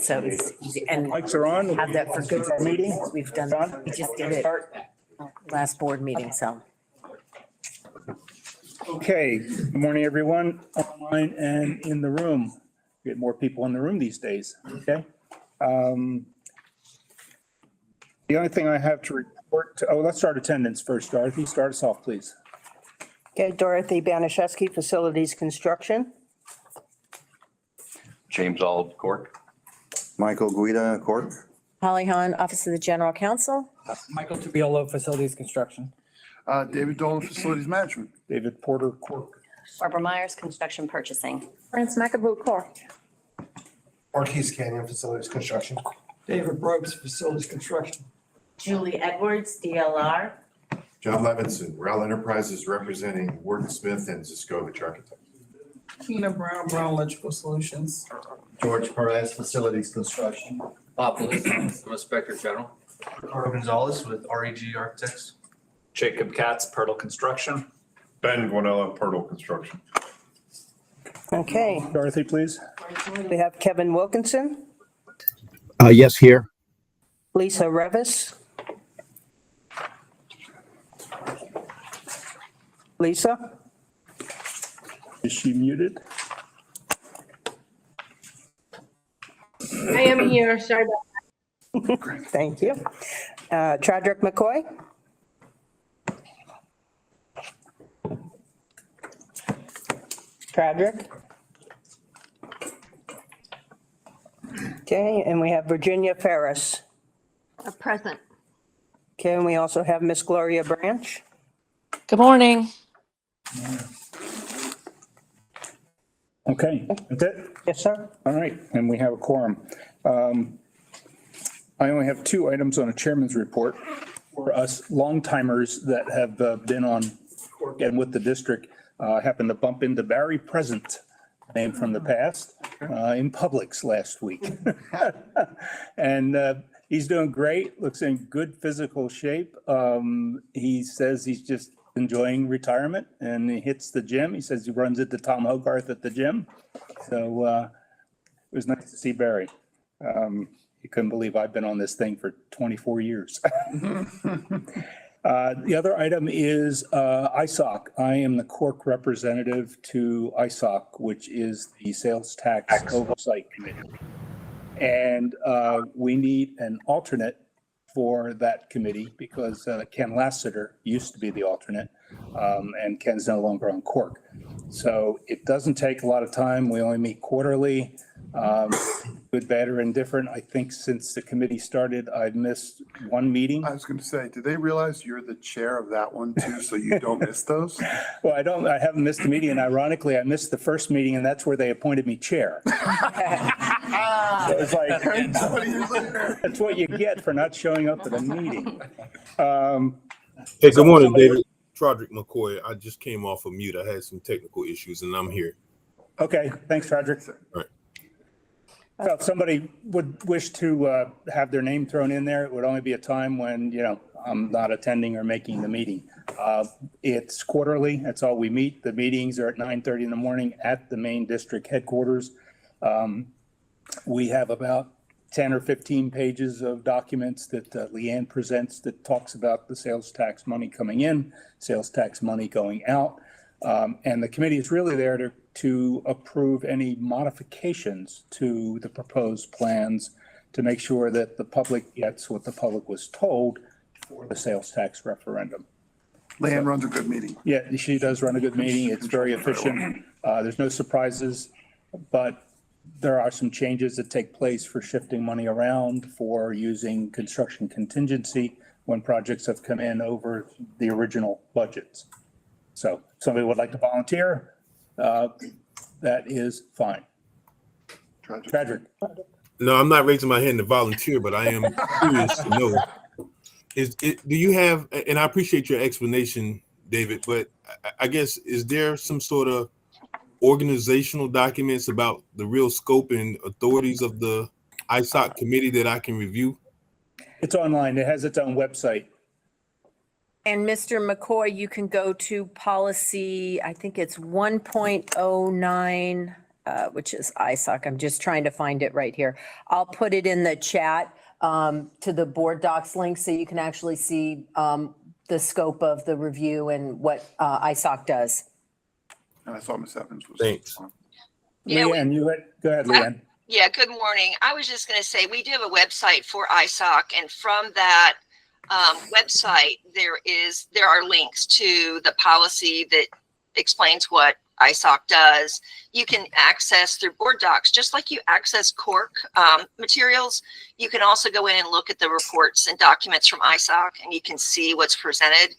So it's easy and Mics are on. have that for good Meeting. we've done, we just did it last board meeting, so. Okay, good morning, everyone, online and in the room. We get more people in the room these days, okay? The only thing I have to report, let's start attendance first. Dorothy, start us off, please. Okay, Dorothy Banashewski, Facilities Construction. James Olive, CORC. Michael Guida, CORC. Holly Hahn, Office of the General Counsel. Michael Tubiolo, Facilities Construction. David Dolan, Facilities Management. David Porter, CORC. Barbara Myers, Construction Purchasing. France McAvoy, CORC. Marquise Canyon Facilities Construction. David Brooks, Facilities Construction. Julie Edwards, DLR. John Levinson, Rel Enterprises representing Wharton Smith and Ziskovich Architects. Tina Brown, Brown Electrical Solutions. George Perez, Facilities Construction. Bob Lewis, Inspector General. Ricardo Gonzalez with REG Architects. Jacob Katz, Pirtle Construction. Ben Guanella, Pirtle Construction. Okay, Dorothy, please. we have Kevin Wilkinson, Yes, here. Lisa Revis. Lisa, Is she muted? I am here, sorry about thank you. Chadrick McCoy. Chadrick. Okay, and we have Virginia Ferris. Present. Okay, and we also have Miss Gloria Branch. Good morning. Okay, that's it? Yes, sir. All right, and we have a quorum. I only have two items on a chairman's report. For us long-timers that have been on CORC and with the district, happened to bump into Barry Present, name from the past, in Publix last week. And he's doing great, looks in good physical shape. He says he's just enjoying retirement and he hits the gym. He says he runs into Tom Hogarth at the gym. So it was nice to see Barry. You couldn't believe I've been on this thing for 24 years. The other item is ISOC. I am the CORC representative to ISOC, which is the Sales Tax Oversight Committee. And we need an alternate for that committee because Ken Lassiter used to be the alternate and Ken's no longer on CORC. So it doesn't take a lot of time. We only meet quarterly. Good, bad, or indifferent. I think since the committee started, I've missed one meeting. I was going to say, did they realize you're the chair of that one too, so you don't miss those? Well, I haven't missed a meeting, and ironically, I missed the first meeting, and that's where they appointed me chair. So it's like, that's what you get for not showing up at a meeting. Hey, good morning, David. Trodrick McCoy. I just came off of mute. I had some technical issues and I'm here. Okay, thanks, Roderick. All right. So if somebody would wish to have their name thrown in there, it would only be a time when, I'm not attending or making the meeting. It's quarterly. That's all we meet. The meetings are at 9:30 in the morning at the main district headquarters. We have about 10 or 15 pages of documents that Leanne presents that talks about the sales tax money coming in, sales tax money going out. And the committee is really there to approve any modifications to the proposed plans to make sure that the public gets what the public was told for the sales tax referendum. Leanne runs a good meeting. Yeah, she does run a good meeting. It's very efficient. There's no surprises, but there are some changes that take place for shifting money around, for using construction contingency when projects have come in over the original budgets. So if somebody would like to volunteer, that is fine. Patrick. No, I'm not raising my hand to volunteer, but I am curious to know. Do you have, and I appreciate your explanation, David, but I guess, is there some sort of organizational documents about the real scope and authorities of the ISOC committee that I can review? It's online. It has its own website. And Mr. McCoy, you can go to policy, I think it's 1.09 which is ISOC. I'm just trying to find it right here. I'll put it in the chat to the board docs link so you can actually see the scope of the review and what ISOC does. And I thought Ms. Evans was. Thanks. Yeah, Leanne, go ahead, Leanne. Yeah, good morning. I was just going to say, we do have a website for ISOC, and from that website, there are links to the policy that explains what ISOC does. You can access through board docs, just like you access CORC materials. You can also go in and look at the reports and documents from ISOC, and you can see what's presented.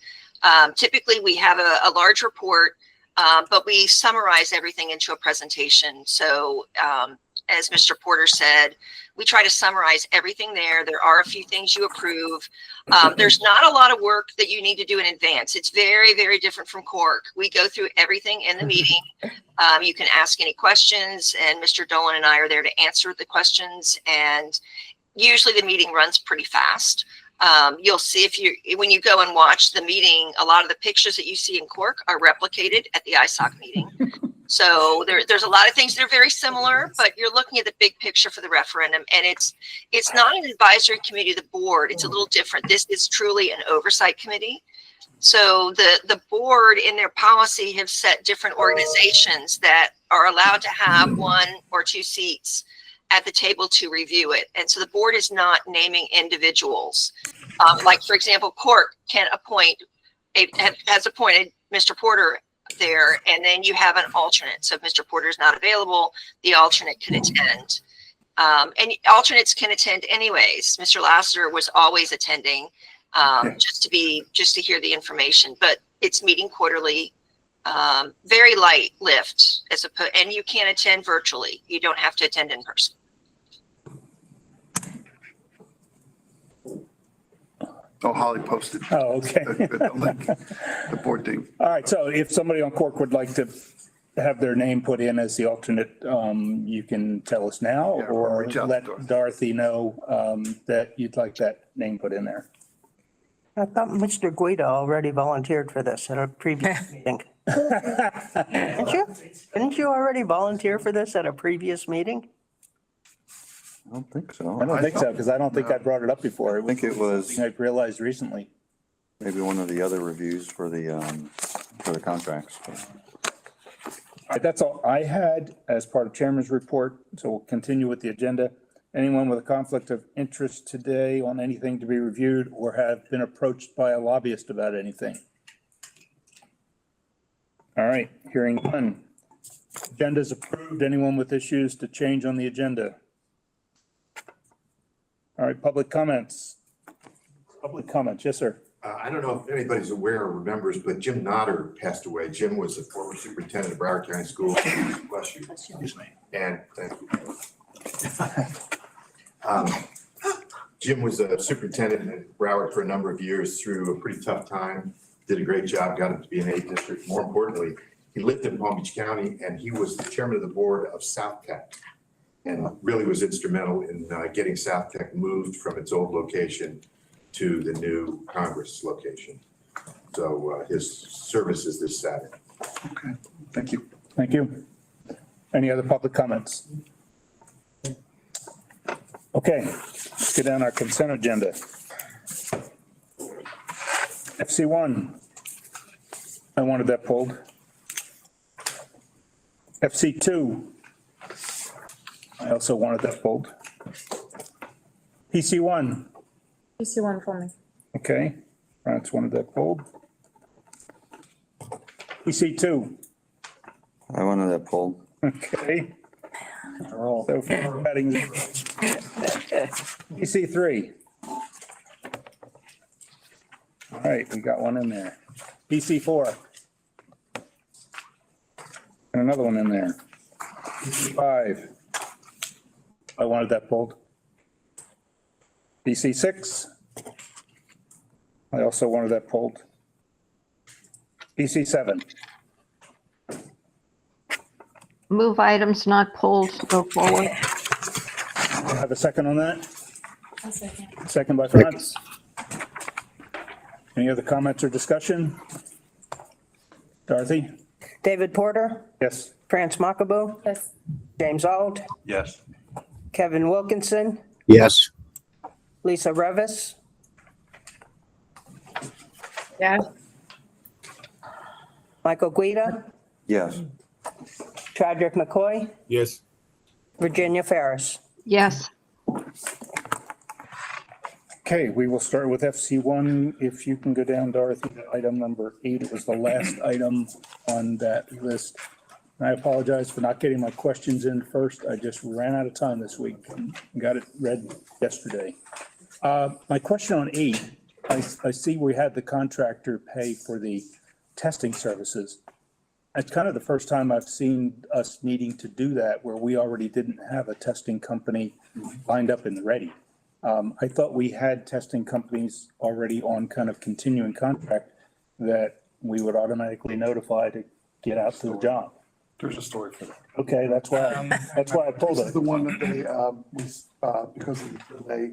Typically, we have a large report, but we summarize everything into a presentation. So as Mr. Porter said, we try to summarize everything there. There are a few things you approve. There's not a lot of work that you need to do in advance. It's very, very different from CORC. We go through everything in the meeting. You can ask any questions, and Mr. Dolan and I are there to answer the questions. And usually the meeting runs pretty fast. You'll see when you go and watch the meeting, a lot of the pictures that you see in CORC are replicated at the ISOC meeting. So there's a lot of things that are very similar, but you're looking at the big picture for the referendum, and it's not an advisory committee of the board. It's a little different. This is truly an oversight committee. So the board in their policy have set different organizations that are allowed to have 1 or 2 seats at the table to review it. And so the board is not naming individuals. Like, for example, CORC can has appointed Mr. Porter there, and then you have an alternate. So if Mr. Porter is not available, the alternate can attend. And alternates can attend anyways. Mr. Lassiter was always attending just to hear the information, but it's meeting quarterly. Very light lift and you can attend virtually. You don't have to attend in person. Oh, Holly posted. Oh, okay. The link, the board thing. All right, so if somebody on CORC would like to have their name put in as the alternate, you can tell us now, Yeah, or reach out to let Dorothy know that you'd like that name put in there. I thought Mr. Guida already volunteered for this at a previous meeting. Didn't you? Didn't you already volunteer for this at a previous meeting? I don't think so. I don't think so, because I don't think I brought it up before. I think it was Something I've realized recently. maybe one of the other reviews for the contracts. All right, that's all I had as part of Chairman's report, so we'll continue with the agenda. Anyone with a conflict of interest today on anything to be reviewed or have been approached by a lobbyist about anything? All right, hearing none. Agenda's approved. Anyone with issues to change on the agenda? All right, public comments. Public comments, yes, sir. I don't know if anybody's aware or remembers, but Jim Nodder passed away. Jim was the former superintendent of Broward County Schools. Bless you. Excuse me. And thank you. Jim was a superintendent in Broward for a number of years through a pretty tough time. Did a great job, got him to be an 8 district. More importantly, he lived in Palm Beach County, and he was the chairman of the board of South Tech, and really was instrumental in getting South Tech moved from its old location to the new Congress location. So his service is this Saturday. Okay, thank you. Thank you. Any other public comments? Okay, let's get down our consent agenda. FC1, I wanted that pulled. FC2, I also wanted that pulled. PC1, PC1 for me. okay, France wanted that pulled. PC2, I wanted that pulled. okay. So far, we're batting zero. PC3. All right, we got one in there. PC4. And another one in there. PC5. I wanted that pulled. PC6. I also wanted that pulled. PC7. Move items not pulled, go forward. Have a second on that? Second by France. Any other comments or discussion? Dorothy? David Porter, Yes. France Mackaboo, Yes. James Auld, Yes. Kevin Wilkinson, Yes. Lisa Revis, Yes. Michael Guida, Yes. Chadwick McCoy, Yes. Virginia Ferris. Yes. Okay, we will start with FC1. If you can go down, Dorothy, to item number 8. It was the last item on that list. And I apologize for not getting my questions in first. I just ran out of time this week and got it read yesterday. My question on 8, I see we had the contractor pay for the testing services. It's kind of the first time I've seen us needing to do that where we already didn't have a testing company lined up and ready. I thought we had testing companies already on kind of continuing contract that we would automatically notify to get out to the job. There's a story for that. Okay, that's why I pulled This is it. the one that they, because of the delay,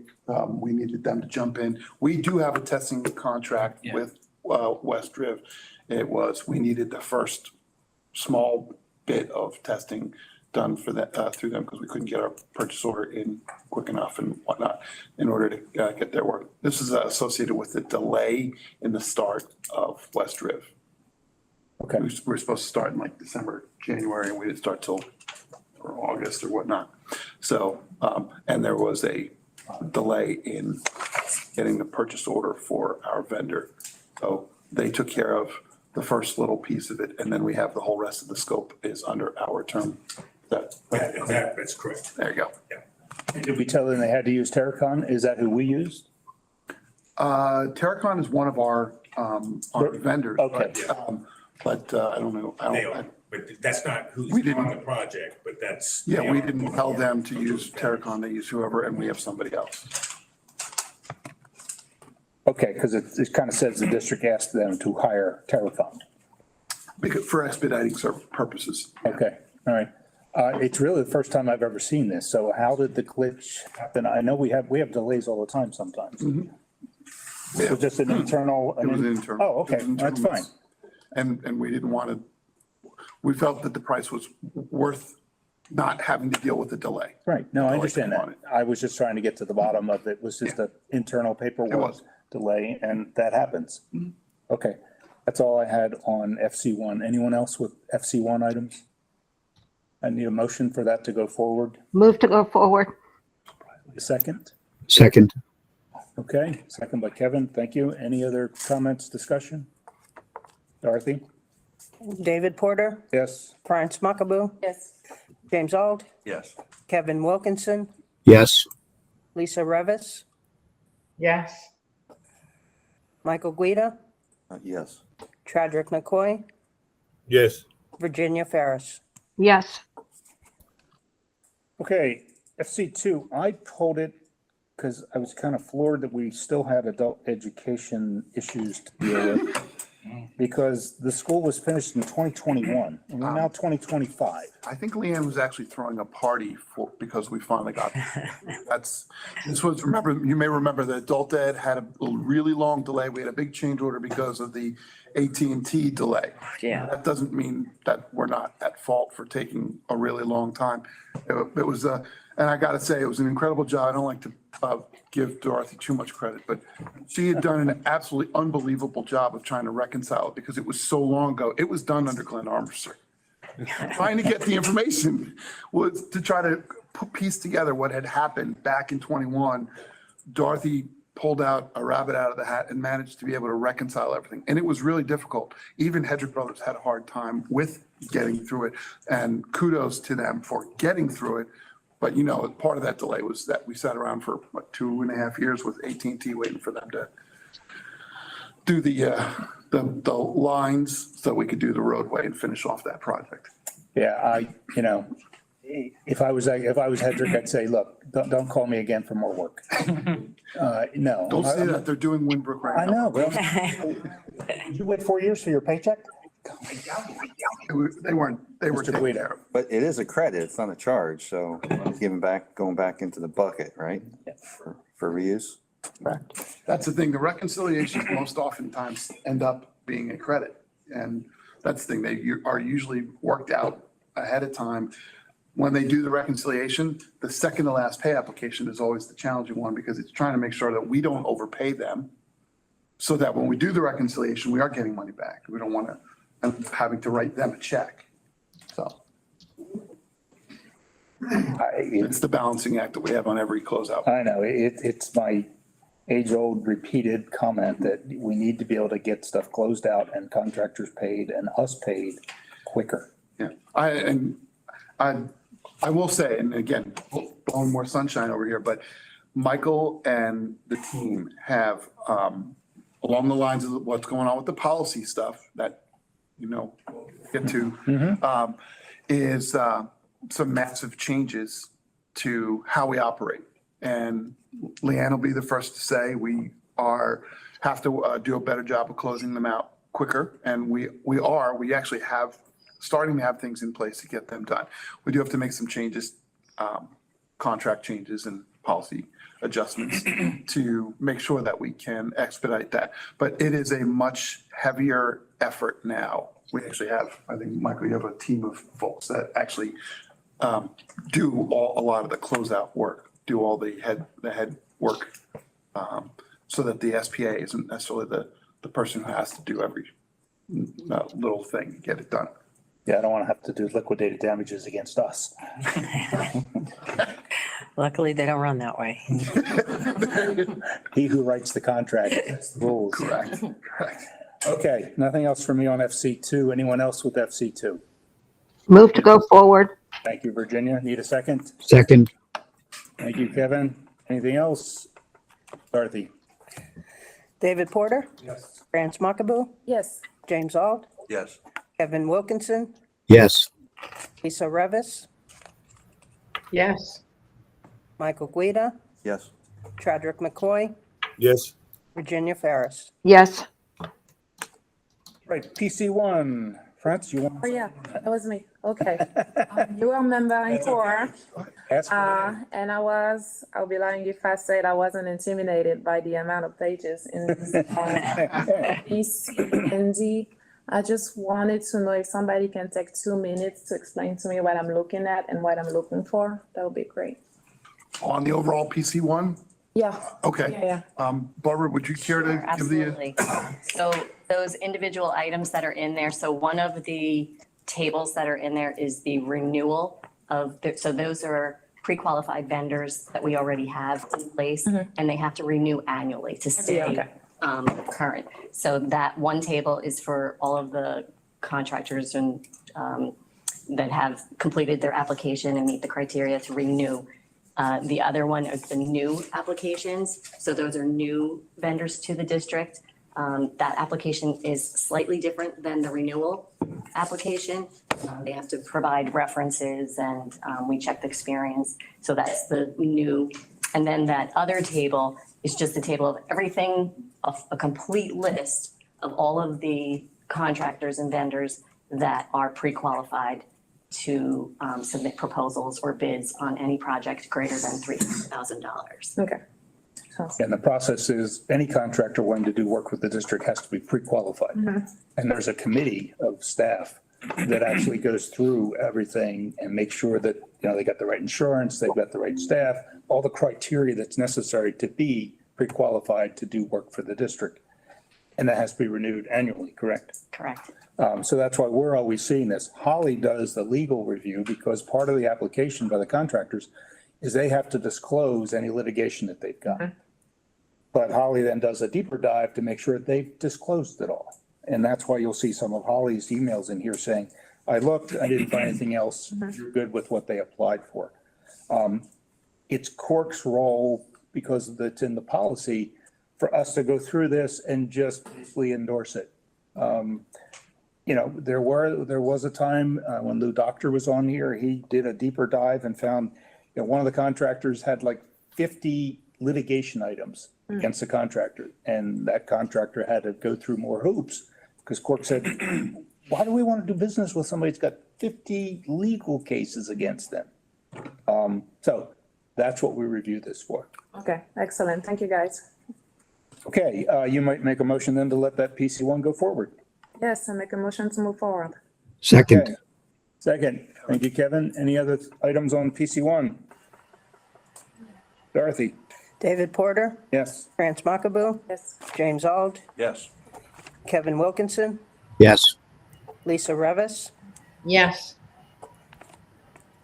we needed them to jump in. We do have a testing contract with West Driv. We needed the first small bit of testing done for that, through them, because we couldn't get our purchase order in quick enough and whatnot in order to get their work. This is associated with the delay in the start of West Driv. Okay, We were supposed to start in like December, January, and we didn't start till or August or whatnot. So, and there was a delay in getting the purchase order for our vendor. So they took care of the first little piece of it, and then we have the whole rest of the scope is under our term. That's correct. There you go. did we tell them they had to use Terracon? Is that who we used? Terracon is one of our vendors. Okay. But I don't know. But that's not We who's didn't- on the project, but that's. Yeah, we didn't tell them to use Terracon. They use whoever, and we have somebody else. Okay, because it kind of says the district asked them to hire Terracon. Because for expediting purposes. Okay, all right. It's really the first time I've ever seen this. So how did the glitch happen? I know we have delays all the time sometimes. It was just an internal. It was internal. Oh, okay, It was that's internal. fine. And we didn't want to, we felt that the price was worth not having to deal with the delay. Right, no, I Like understand we that. wanted. I was just trying to get to the bottom of it. It was just an internal paperwork was. delay, and that happens. Okay, that's all I had on FC1. Anyone else with FC1 items? I need a motion for that to go forward. Move to go forward. A second? Second. Okay, second by Kevin. Thank you. Any other comments, discussion? Dorothy? David Porter, Yes. France Mackaboo, Yes. James Auld, Yes. Kevin Wilkinson, Yes. Lisa Revis, Yes. Michael Guida, Yes. Chadwick McCoy, Yes. Virginia Ferris. Yes. Okay, FC2, I pulled it because I was kind of floored that we still had adult education issues to deal with. Because the school was finished in 2021 and we're now 2025. I think Leanne was actually throwing a party because we finally got, you may remember that adult ed had a really long delay. We had a big change order because of the AT&T delay. Yeah. That doesn't mean that we're not at fault for taking a really long time. It was, and I gotta say, it was an incredible job. I don't like to give Dorothy too much credit, but she had done an absolutely unbelievable job of trying to reconcile it because it was so long ago. It was done under Glenn Armstrong. Trying to get the information was to try to piece together what had happened back in 21. Dorothy pulled out a rabbit out of the hat and managed to be able to reconcile everything. And it was really difficult. Even Hedrick Brothers had a hard time with getting through it. And kudos to them for getting through it. But you know, part of that delay was that we sat around for what, 2.5 years with AT&T waiting for them to do the lines so we could do the roadway and finish off that project. Yeah, if I was Hedrick, I'd say, look, don't call me again for more work. No. Don't say that, they're doing Winbrook right I now. know, Bill. Did you wait 4 years for your paycheck? They were Mr. taken Guido. care of. But it is a credit, it's not a charge, so going back into the bucket, right? For reuse. That's the thing, the reconciliations most oftentimes end up being a credit. And That's the thing. They are usually worked out ahead of time. When they do the reconciliation, the second to last pay application is always the challenging one because it's trying to make sure that we don't overpay them so that when we do the reconciliation, we are getting money back. We don't want to end up having to write them a check. So it's the balancing act that we have on every closeout. I know, it's my age-old repeated comment that we need to be able to get stuff closed out and contractors paid and us paid quicker. Yeah, I will say, and again, blowing more sunshine over here, but Michael and the team have, along the lines of what's going on with the policy stuff that, we'll get to, is some massive changes to how we operate. And Leanne will be the first to say we have to do a better job of closing them out quicker. And we actually have starting to have things in place to get them done. We do have to make some changes, contract changes and policy adjustments to make sure that we can expedite that. But it is a much heavier effort now. We actually have, I think, Michael, you have a team of folks that actually do a lot of the closeout work, do all the head work, so that the SPA isn't necessarily the person who has to do every little thing to get it done. Yeah, I don't want to have to do liquidated damages against us. Luckily, they don't run that way. He who writes the contract sets the rules. Correct. Okay, nothing else for me on FC2. Anyone else with FC2? Move to go forward. Thank you, Virginia. Need a second? Second. Thank you, Kevin. Anything else? Dorothy? David Porter, Yes. France Muckaboo, Yes. James Auld, Yes. Kevin Wilkinson, Yes. Lisa Revis, Yes. Michael Guida, Yes. Chadwick McCoy, Yes. Virginia Ferris. Yes. Right, PC1. France, you want? Oh, yeah, that was me. Okay. You are member in CORC, Ask away. and I'll be lying if I said I wasn't intimidated by the amount of pages in this PCND. I just wanted to know if somebody can take 2 minutes to explain to me what I'm looking at and what I'm looking for. That would be great. On the overall PC one? Yeah. Okay. Yeah. Barbara, would you care to give the? Absolutely. So those individual items that are in there, so one of the tables that are in there is the renewal of, so those are pre-qualified vendors that we already have in place, and they have to renew annually to stay current. So that one table is for all of the contractors and that have completed their application and meet the criteria to renew. The other one is the new applications. So those are new vendors to the district. That application is slightly different than the renewal application. They have to provide references and we check the experience. So that's the new. And then that other table is just a table of everything, a complete list of all of the contractors and vendors that are pre-qualified to submit proposals or bids on any project greater than $3,000. Okay. And the process is any contractor wanting to do work with the district has to be pre-qualified. And there's a committee of staff that actually goes through everything and makes sure that, they got the right insurance, they've got the right staff, all the criteria that's necessary to be pre-qualified to do work for the district. And that has to be renewed annually, correct? Correct. So that's why we're always seeing this. Holly does the legal review because part of the application by the contractors is they have to disclose any litigation that they've got. But Holly then does a deeper dive to make sure they've disclosed it all. And that's why you'll see some of Holly's emails in here saying, I looked, I didn't find anything else. You're good with what they applied for. It's CORC's role, because it's in the policy, for us to go through this and just basically endorse it. There was a time when Lou Doctor was on here, he did a deeper dive and found, one of the contractors had like 50 litigation items against the contractor. And that contractor had to go through more hoops because CORC said, why do we want to do business with somebody that's got 50 legal cases against them? So that's what we review this for. Okay, excellent. Thank you, guys. Okay, you might make a motion then to let that PC1 go forward. Yes, I make a motion to move forward. Okay. Second. Thank you, Kevin. Any other items on PC1? Dorothy? David Porter, Yes. France Mackaboo, Yes. James Auld, Yes. Kevin Wilkinson, Yes. Lisa Revis, Yes.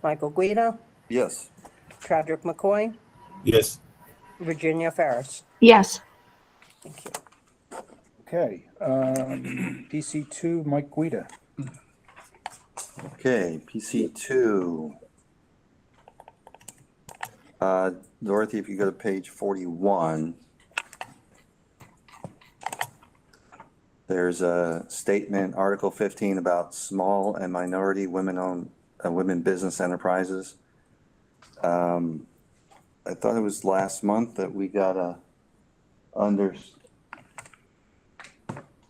Michael Guido, Yes. Patrick McCoy, Yes. Virginia Ferris. Yes. Thank you. Okay. PC2, Mike Guida. Okay, PC2. Dorothy, if you go to page 41, there's a statement, Article 15, about small and minority women-owned, women business enterprises. I thought it was last month that we got a under. Is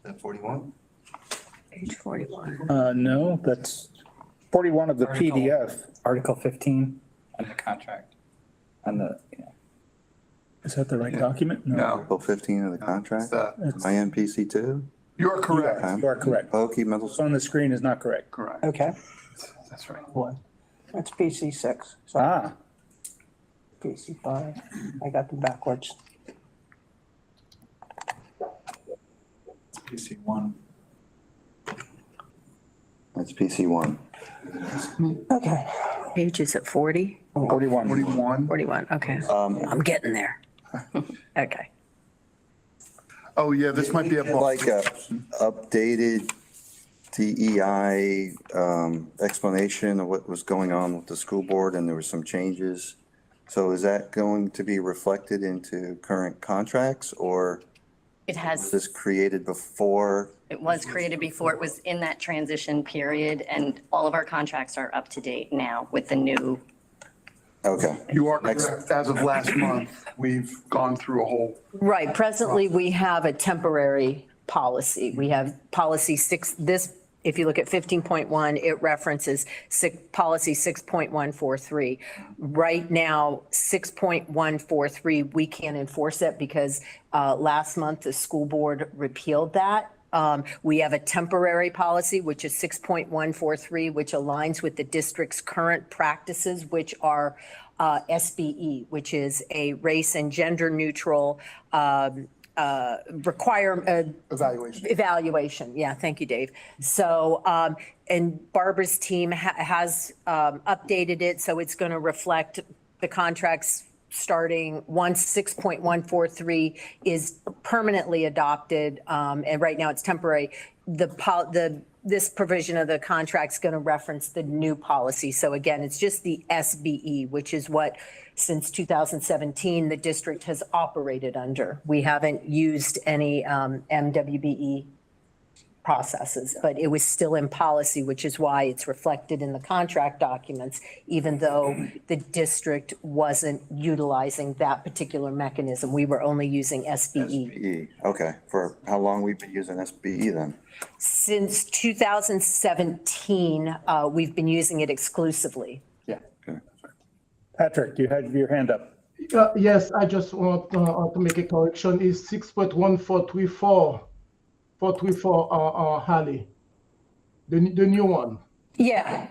that 41? Page 41. No, that's 41 of the PDF. Article 15 on the contract. On the, Is that the right document? No. Article 15 of the contract? It's Am I in PC2? You're correct. You are correct. Pokey mental. What's on the screen is not correct. Correct. Okay, That's right. that's PC 6. So Ah, PC 5. I got them backwards. PC1. That's PC1. Okay. Page is at 40? 41. 41. 41, okay. I'm getting there. Okay. Oh, yeah, this might be a. Like a updated DEI explanation of what was going on with the school board, and there were some changes. So is that going to be reflected into current contracts, or It was has, this created before? it was created before, it was in that transition period, and all of our contracts are up to date now with the new. Okay. You are correct. As of last month, we've gone through a whole. Right, presently, we have a temporary policy. We have policy 6, this, if you look at 15.1, it references policy 6.143. Right now, 6.143, we can't enforce it because last month, the school board repealed that. We have a temporary policy, which is 6.143, which aligns with the district's current practices, which are SBE, which is a race and gender neutral evaluation. Yeah, thank you, Dave. So, and Barbara's team has updated it, so it's going to reflect the contracts starting once 6.143 is permanently adopted, and right now it's temporary. This provision of the contract's going to reference the new policy. So again, it's just the SBE, which is what, since 2017, the district has operated under. We haven't used any MWBE processes, but it was still in policy, which is why it's reflected in the contract documents, even though the district wasn't utilizing that particular mechanism. We were only using SBE. SBE. Okay. For how long we've been using SBE then? Since 2017, we've been using it exclusively. Yeah. Patrick, you had your hand up. Yes, I just want to make a correction. It's 6.1434. 434 Halley, the new one. Yeah.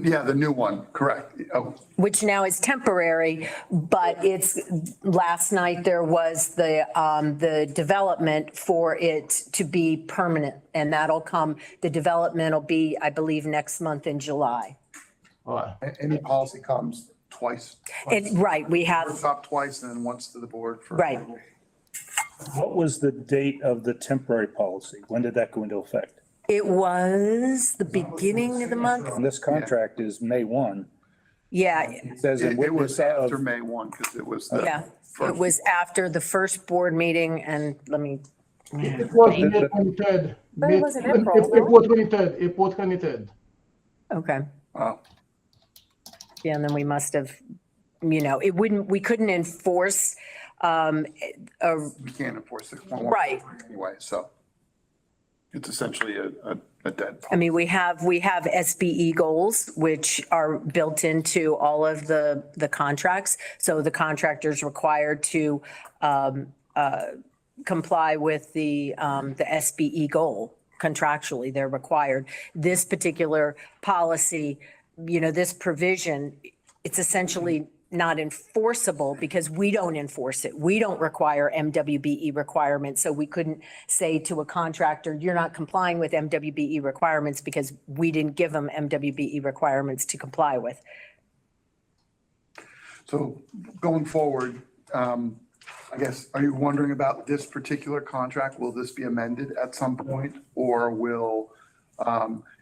Yeah, the new one, correct. Oh, Which now is temporary, but it's, last night there was the development for it to be permanent, and that'll come, the development will be, I believe, next month in July. any policy comes twice. Right, we have, Top twice and then once to the board for. right. What was the date of the temporary policy? When did that go into effect? It was the beginning of the month. And this contract is May 1. Yeah, It says in It was witness of. after May 1 because it was the. yeah. It first- was after the first board meeting, and let me, It was May 23rd. But it was in April, no? April 23rd, April 23rd. okay. Wow. Yeah, and then we must have, we couldn't enforce, We can't enforce it. Right. Anyway, so it's essentially a dead. I mean, we have SBE goals, which are built into all of the contracts. So the contractor's required to comply with the SBE goal. contractually, they're required. This particular policy, this provision, it's essentially not enforceable because we don't enforce it. We don't require MWBE requirements. So we couldn't say to a contractor, you're not complying with MWBE requirements because we didn't give them MWBE requirements to comply with. So going forward, I guess, are you wondering about this particular contract? Will this be amended at some point, or will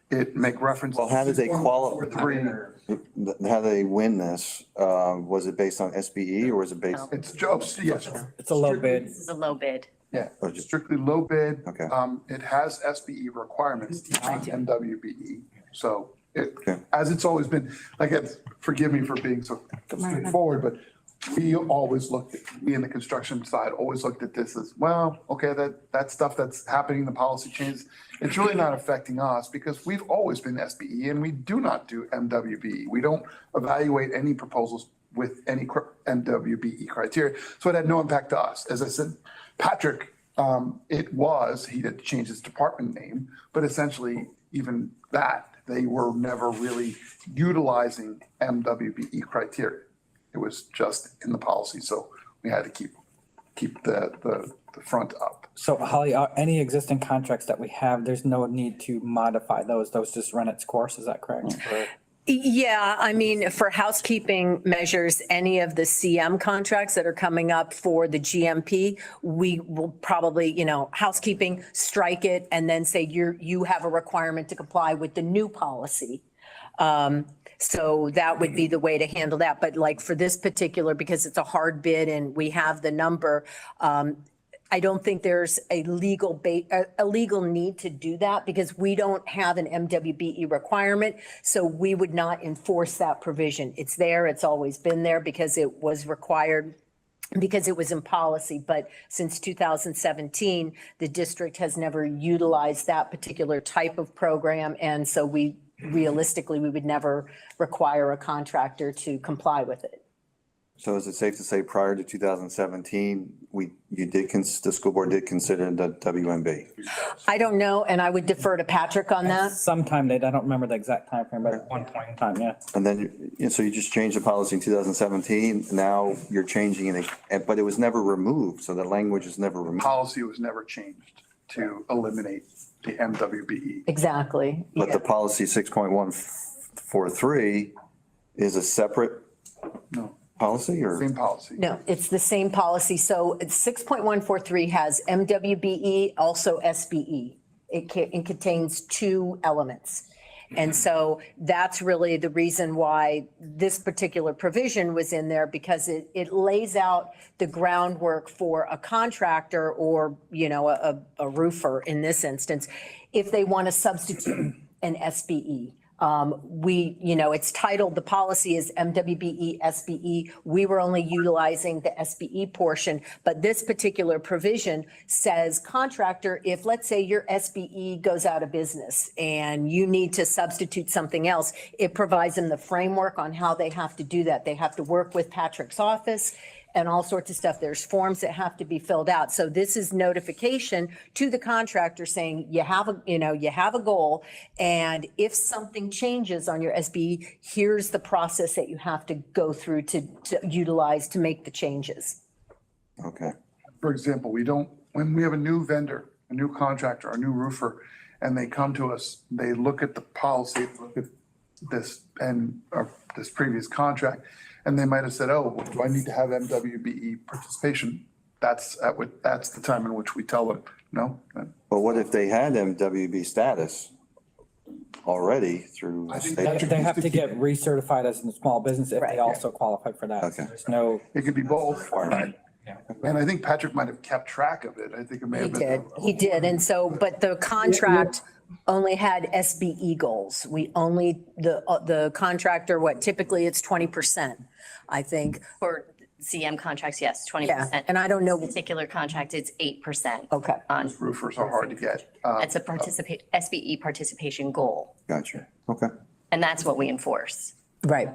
it make reference? Well, how did they qualify? Three. How they win this? Was it based on SBE or was it based? It's jobs, yes. It's a low bid. This is a low bid. Oh, just- Strictly low bid. Okay. It has SBE requirements, not MWBE. So it, Okay. as it's always been, forgive me for being so straightforward, but we always looked at, we in the construction side always looked at this as, well, okay, that stuff that's happening, the policy changes, it's really not affecting us because we've always been SBE and we do not do MWBE. We don't evaluate any proposals with any MWBE criteria. So it had no impact to us. As I said, Patrick, he had changed his department name, but essentially even that, they were never really utilizing MWBE criteria. It was just in the policy, so we had to keep the front up. So Holly, any existing contracts that we have, there's no need to modify those. Those just run its course. Is that correct? Or- Yeah, I mean, for housekeeping measures, any of the CM contracts that are coming up for the GMP, we will probably, housekeeping, strike it and then say you have a requirement to comply with the new policy. So that would be the way to handle that. But like for this particular, because it's a hard bid and we have the number, I don't think there's a legal need to do that because we don't have an MWBE requirement. So we would not enforce that provision. It's there. It's always been there because it was required, because it was in policy. But since 2017, the district has never utilized that particular type of program. And so realistically, we would never require a contractor to comply with it. So is it safe to say prior to 2017, the school board did consider the WMB? I don't know, and I would defer to Patrick on that. Sometime I don't remember the exact time frame, but at one point in time, yeah. And then, so you just changed the policy in 2017, now you're changing it, but it was never removed, so the language is never removed. Policy was never changed to eliminate the MWBE. Exactly. But the policy 6.143 is a separate policy or? Same policy. No, it's the same policy. So 6.143 has MWBE, also SBE. It contains two elements. And so that's really the reason why this particular provision was in there, because it lays out the groundwork for a contractor or, a roofer in this instance, if they want to substitute an SBE. It's titled, the policy is MWBE, SBE. We were only utilizing the SBE portion, but this particular provision says contractor, if let's say your SBE goes out of business and you need to substitute something else, it provides them the framework on how they have to do that. They have to work with Patrick's office and all sorts of stuff. There's forms that have to be filled out. So this is notification to the contractor saying you have a goal. And if something changes on your SBE, here's the process that you have to go through to utilize to make the changes. Okay. For example, when we have a new vendor, a new contractor, a new roofer, and they come to us, they look at the policy, look at this this previous contract, and they might have said, oh, do I need to have MWBE participation? That's the time in which we tell them, no. But what if they had MWB status already through? I think state? They have to get recertified as a small business if they also qualify for that. Okay. There's no. It could be both. Right. And I think Patrick might have kept track of it. I think it may have been. He did. And so, but the contract only had SBE goals. The contractor, typically it's 20%, I think. For CM contracts, yes, 20%. Yeah, and I don't know. Particular contract, it's 8%. Okay. On, Roofers are hard to get. it's a SBE participation goal, Gotcha. Okay. and that's what we enforce. Right.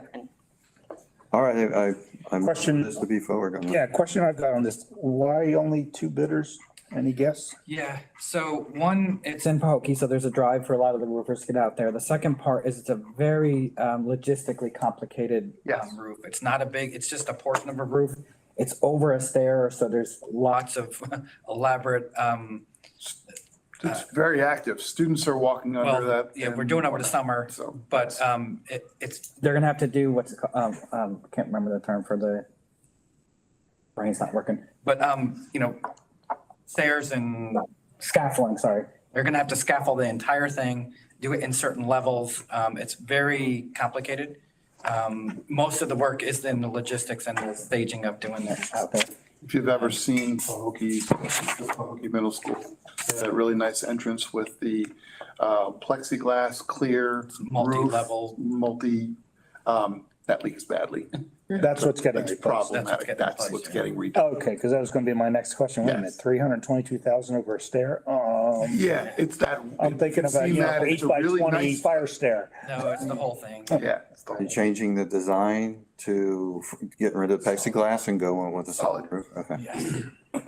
All right. I'm Question- this to be forward on that. Yeah, question I've got on this, why only two bidders? Any guess? Yeah, so one, it's in Pahokee, so there's a drive for a lot of the roofers to get out there. The second part is it's a very logistically complicated Yes. roof. It's not a big, it's just a portion of a roof. It's over a stair, so there's lots of elaborate, It's very active. Students are walking under well, that. yeah, we're and doing it over the summer, So, but it's, they're gonna have to do what's, can't remember the term for the, brain's not working, but, stairs and scaffolding, sorry. They're gonna have to scaffold the entire thing, do it in certain levels. It's very complicated. Most of the work is in the logistics and the staging of doing that out there. if you've ever seen Pahokee Middle School, a really nice entrance with the plexiglass, clear roof, Multi-level. That leaks badly. That's what's getting That's replaced. problematic. That's what's getting redone. Okay, because that was going to be my next question. Wait a minute, Yes. 322,000 over a stair? Yeah, it's that. I'm thinking about, Seen that, it's 8 a by really 20 nice- fire stair. No, it's the whole thing. Yeah. it's the Are you whole- changing the design to getting rid of plexiglass and going with a solid roof? Okay. Yes. All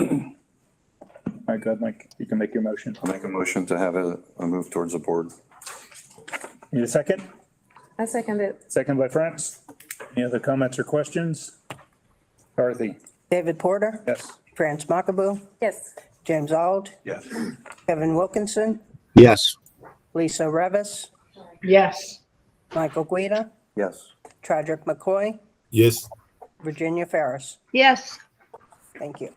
right, good, Mike, you can make your motion. I'll make a motion to have a move towards the board. Need a second? I second it. Second by France. Any other comments or questions? Dorothy? David Porter, Yes. France Mackaboo, Yes. James Auld, Yes. Kevin Wilkinson, Yes. Lisa Revis, Yes. Michael Guida, Yes. Tradrick McCoy, Yes. Virginia Ferris. Yes. Thank you.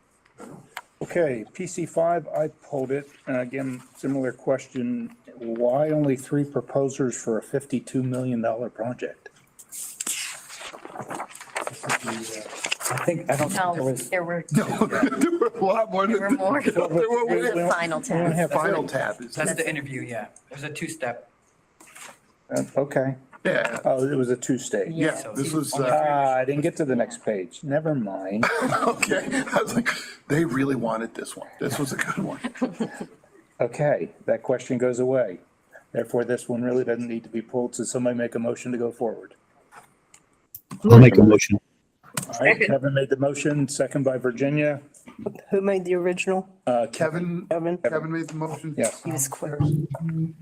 Okay, PC5, I pulled it. Again, similar question. Why only 3 proposers for a $52 million project? I don't think there No, was, there were, There were a lot more. there were more. There were That's the final tab. Final tab. that's the interview, yeah. There's a two-step. Okay. Yeah, Oh, it was a 2-stage. yeah, this was, I didn't get to the next page. Never mind. okay. I was like, they really wanted this one. This was a good one. Okay, that question goes away. Therefore, this one really doesn't need to be pulled. So somebody make a motion to go forward. I'll make a motion. All right, Kevin made the motion, second by Virginia. Who made the original? Kevin made the motion. Yes. He was clear.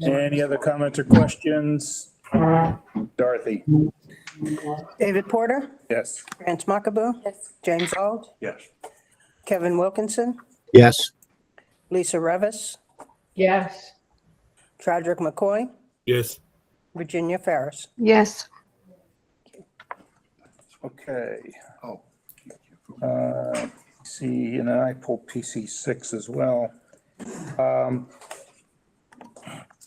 Any other comments or questions? Dorothy? David Porter, Yes. France Mackaboo, Yes. James Auld, Yes. Kevin Wilkinson, Yes. Lisa Revis, Yes. Tradrick McCoy, Yes. Virginia Ferris. Yes. Okay. Oh. See, and then I pulled PC6 as well.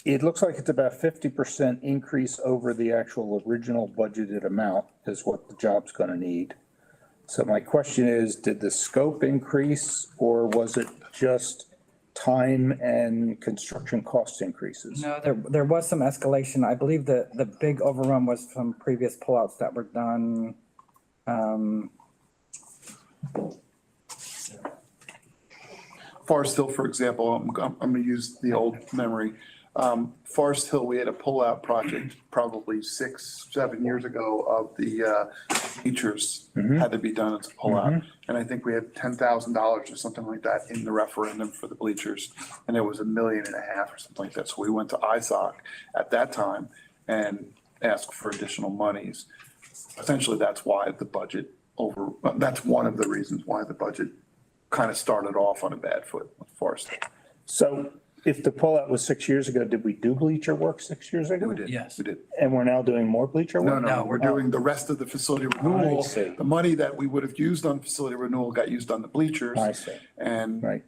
It looks like it's about 50% increase over the actual original budgeted amount is what the job's going to need. So my question is, did the scope increase or was it just time and construction cost increases? No, there was some escalation. I believe the big overrun was from previous pullouts that were done. Forest Hill, for example, I'm going to use the old memory. Forest Hill, we had a pullout project probably 6-7 years ago of the features had to be done as a pullout. And I think we had $10,000 or something like that in the referendum for the bleachers. And it was $1.5 million or something like that. So we went to ISOC at that time and asked for additional monies. Essentially, that's why the budget that's one of the reasons why the budget kind of started off on a bad foot with Forest Hill. So if the pullout was 6 years ago, did we do bleacher work 6 years ago? We did. Yes. We did. And we're now doing more bleacher No, work? no, we're doing the rest of the facility renewal. see. The money that we would have used on facility renewal got used on the bleachers. I see. And Right.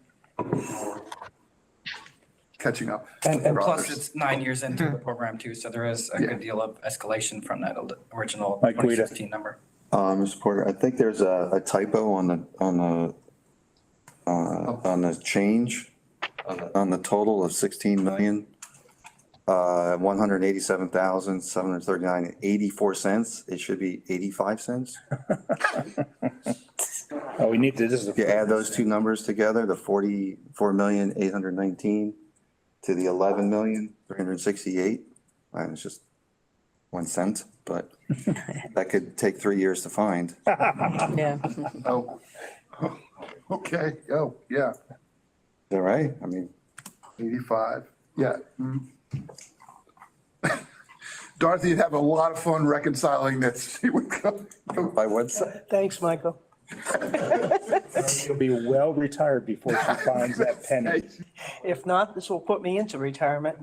catching up. And with plus, others. it's 9 years into the program too, so there is a good deal of escalation from that original Mike Guida. 2016 number. Mr. Porter, I think there's a typo on the change, on the total of 16 million, 187,739.84 cents. It should be 85 cents. Oh, we need to, this is. If you add those two numbers together, the 44,819 to the 11,368, it's just 1 cent, but that could take 3 years to find. Yeah. Oh, okay, oh, yeah. that right? I mean, 85, yeah. Dorothy would have a lot of fun reconciling this. She would go by website. Thanks, Michael. She'll be well retired before she finds that penny. If not, this will put me into retirement.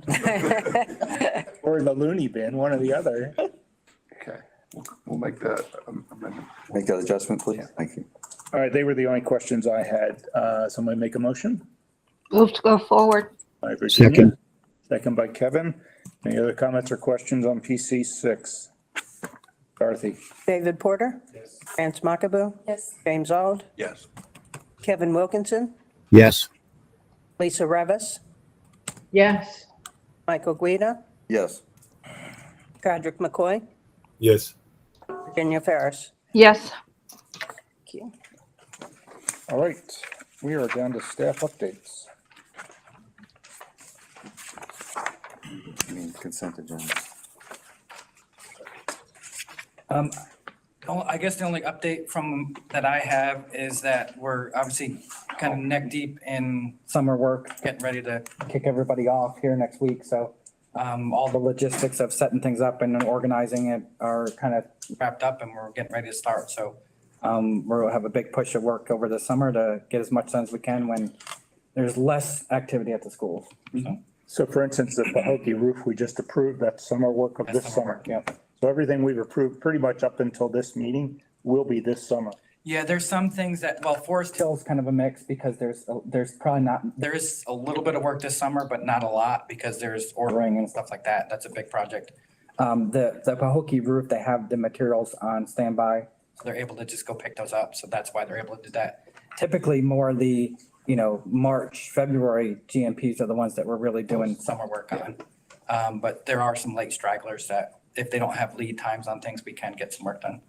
Or in the loony bin, one or the other. Okay, we'll make that amendment. Make that adjustment, please. Thank you. All right, they were the only questions I had. Somebody make a motion? Move to go forward. By Virginia. Second. Second by Kevin. Any other comments or questions on PC 6? Dorothy? David Porter? Yes. Vance Markaboo? Yes. James Auld? Yes. Kevin Wilkinson? Yes. Lisa Revis? Yes. Michael Guida? Yes. Patrick McCoy? Yes. Virginia Ferris? Yes. Thank you. All right, we are down to staff updates. I mean, consent agenda. I guess the only update from that I have is that we're obviously kind of neck deep in summer work, getting ready to kick everybody off here next week. So all the logistics of setting things up and organizing it are kind of wrapped up and we're getting ready to start. So we'll have a big push of work over the summer to get as much done as we can when there's less activity at the schools. So for instance, the Pahokee roof, we just approved that summer work of That's this summer summer. work, yep. So everything we've approved pretty much up until this meeting will be this summer. Yeah, there's some things that, well, Forest Hill is kind of a mix because there's probably not, there is a little bit of work this summer, but not a lot because there's ordering and stuff like that. That's a big project. The Pahokee roof, they have the materials on standby, so they're able to just go pick those up. So that's why they're able to do that. Typically more the, March, February GMPs are the ones that we're really doing summer work on. But there are some late stragglers that if they don't have lead times on things, we can get some work done.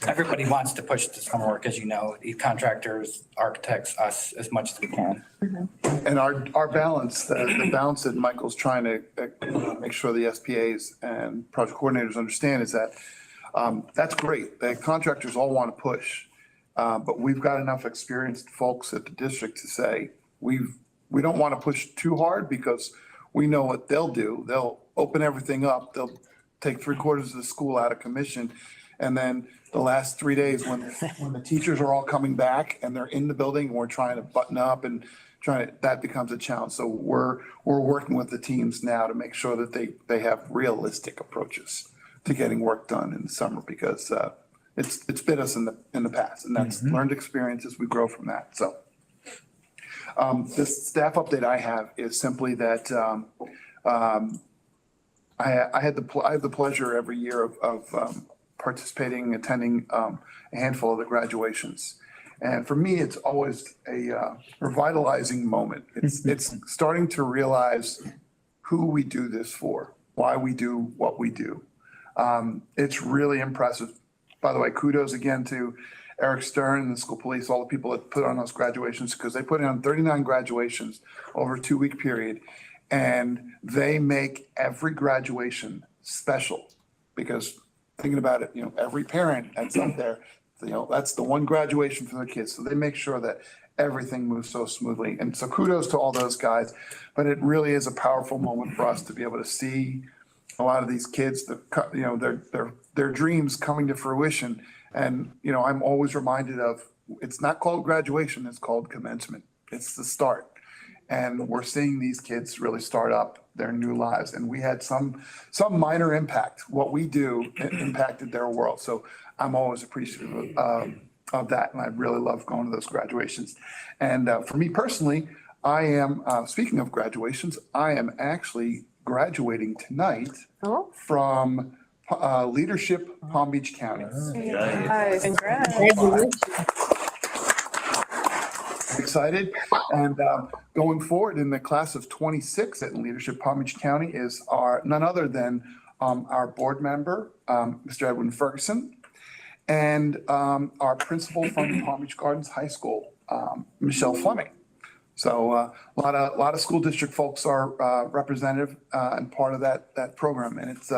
Everybody wants to push the summer work, as you know, the contractors, architects, us, as much as we can. And our balance, the balance that Michael's trying to make sure the SPAs and project coordinators understand is that that's great. The contractors all want to push, but we've got enough experienced folks at the district to say, we don't want to push too hard because we know what they'll do. They'll open everything up. They'll take 3/4 of the school out of commission. And then the last 3 days when the teachers are all coming back and they're in the building and we're trying to button up and that becomes a challenge. So we're working with the teams now to make sure that they have realistic approaches to getting work done in the summer because it's bit us in the past, and that's learned experience as we grow from that. So this staff update I have is simply that I have the pleasure every year of participating, attending a handful of the graduations. And for me, it's always a revitalizing moment. It's starting to realize who we do this for, why we do what we do. It's really impressive. By the way, kudos again to Eric Stern and the school police, all the people that put on those graduations, because they put on 39 graduations over a 2-week period. And they make every graduation special because thinking about it, every parent that's up there, that's the one graduation for their kids. So they make sure that everything moves so smoothly. And so kudos to all those guys. But it really is a powerful moment for us to be able to see a lot of these kids, their dreams coming to fruition. And, I'm always reminded of, it's not called graduation, it's called commencement. It's the start. And we're seeing these kids really start up their new lives. And we had some minor impact. What we do impacted their world. So I'm always appreciative of that. And I really love going to those graduations. And for me personally, I am, speaking of graduations, I am actually graduating tonight from Leadership Palm Beach County. Congrats. Excited. And going forward in the class of 26 at Leadership Palm Beach County is none other than our board member, Mr. Edwin Ferguson, and our principal from Palm Beach Gardens High School, Michelle Fleming. So a lot of school district folks are representative and part of that program. And it's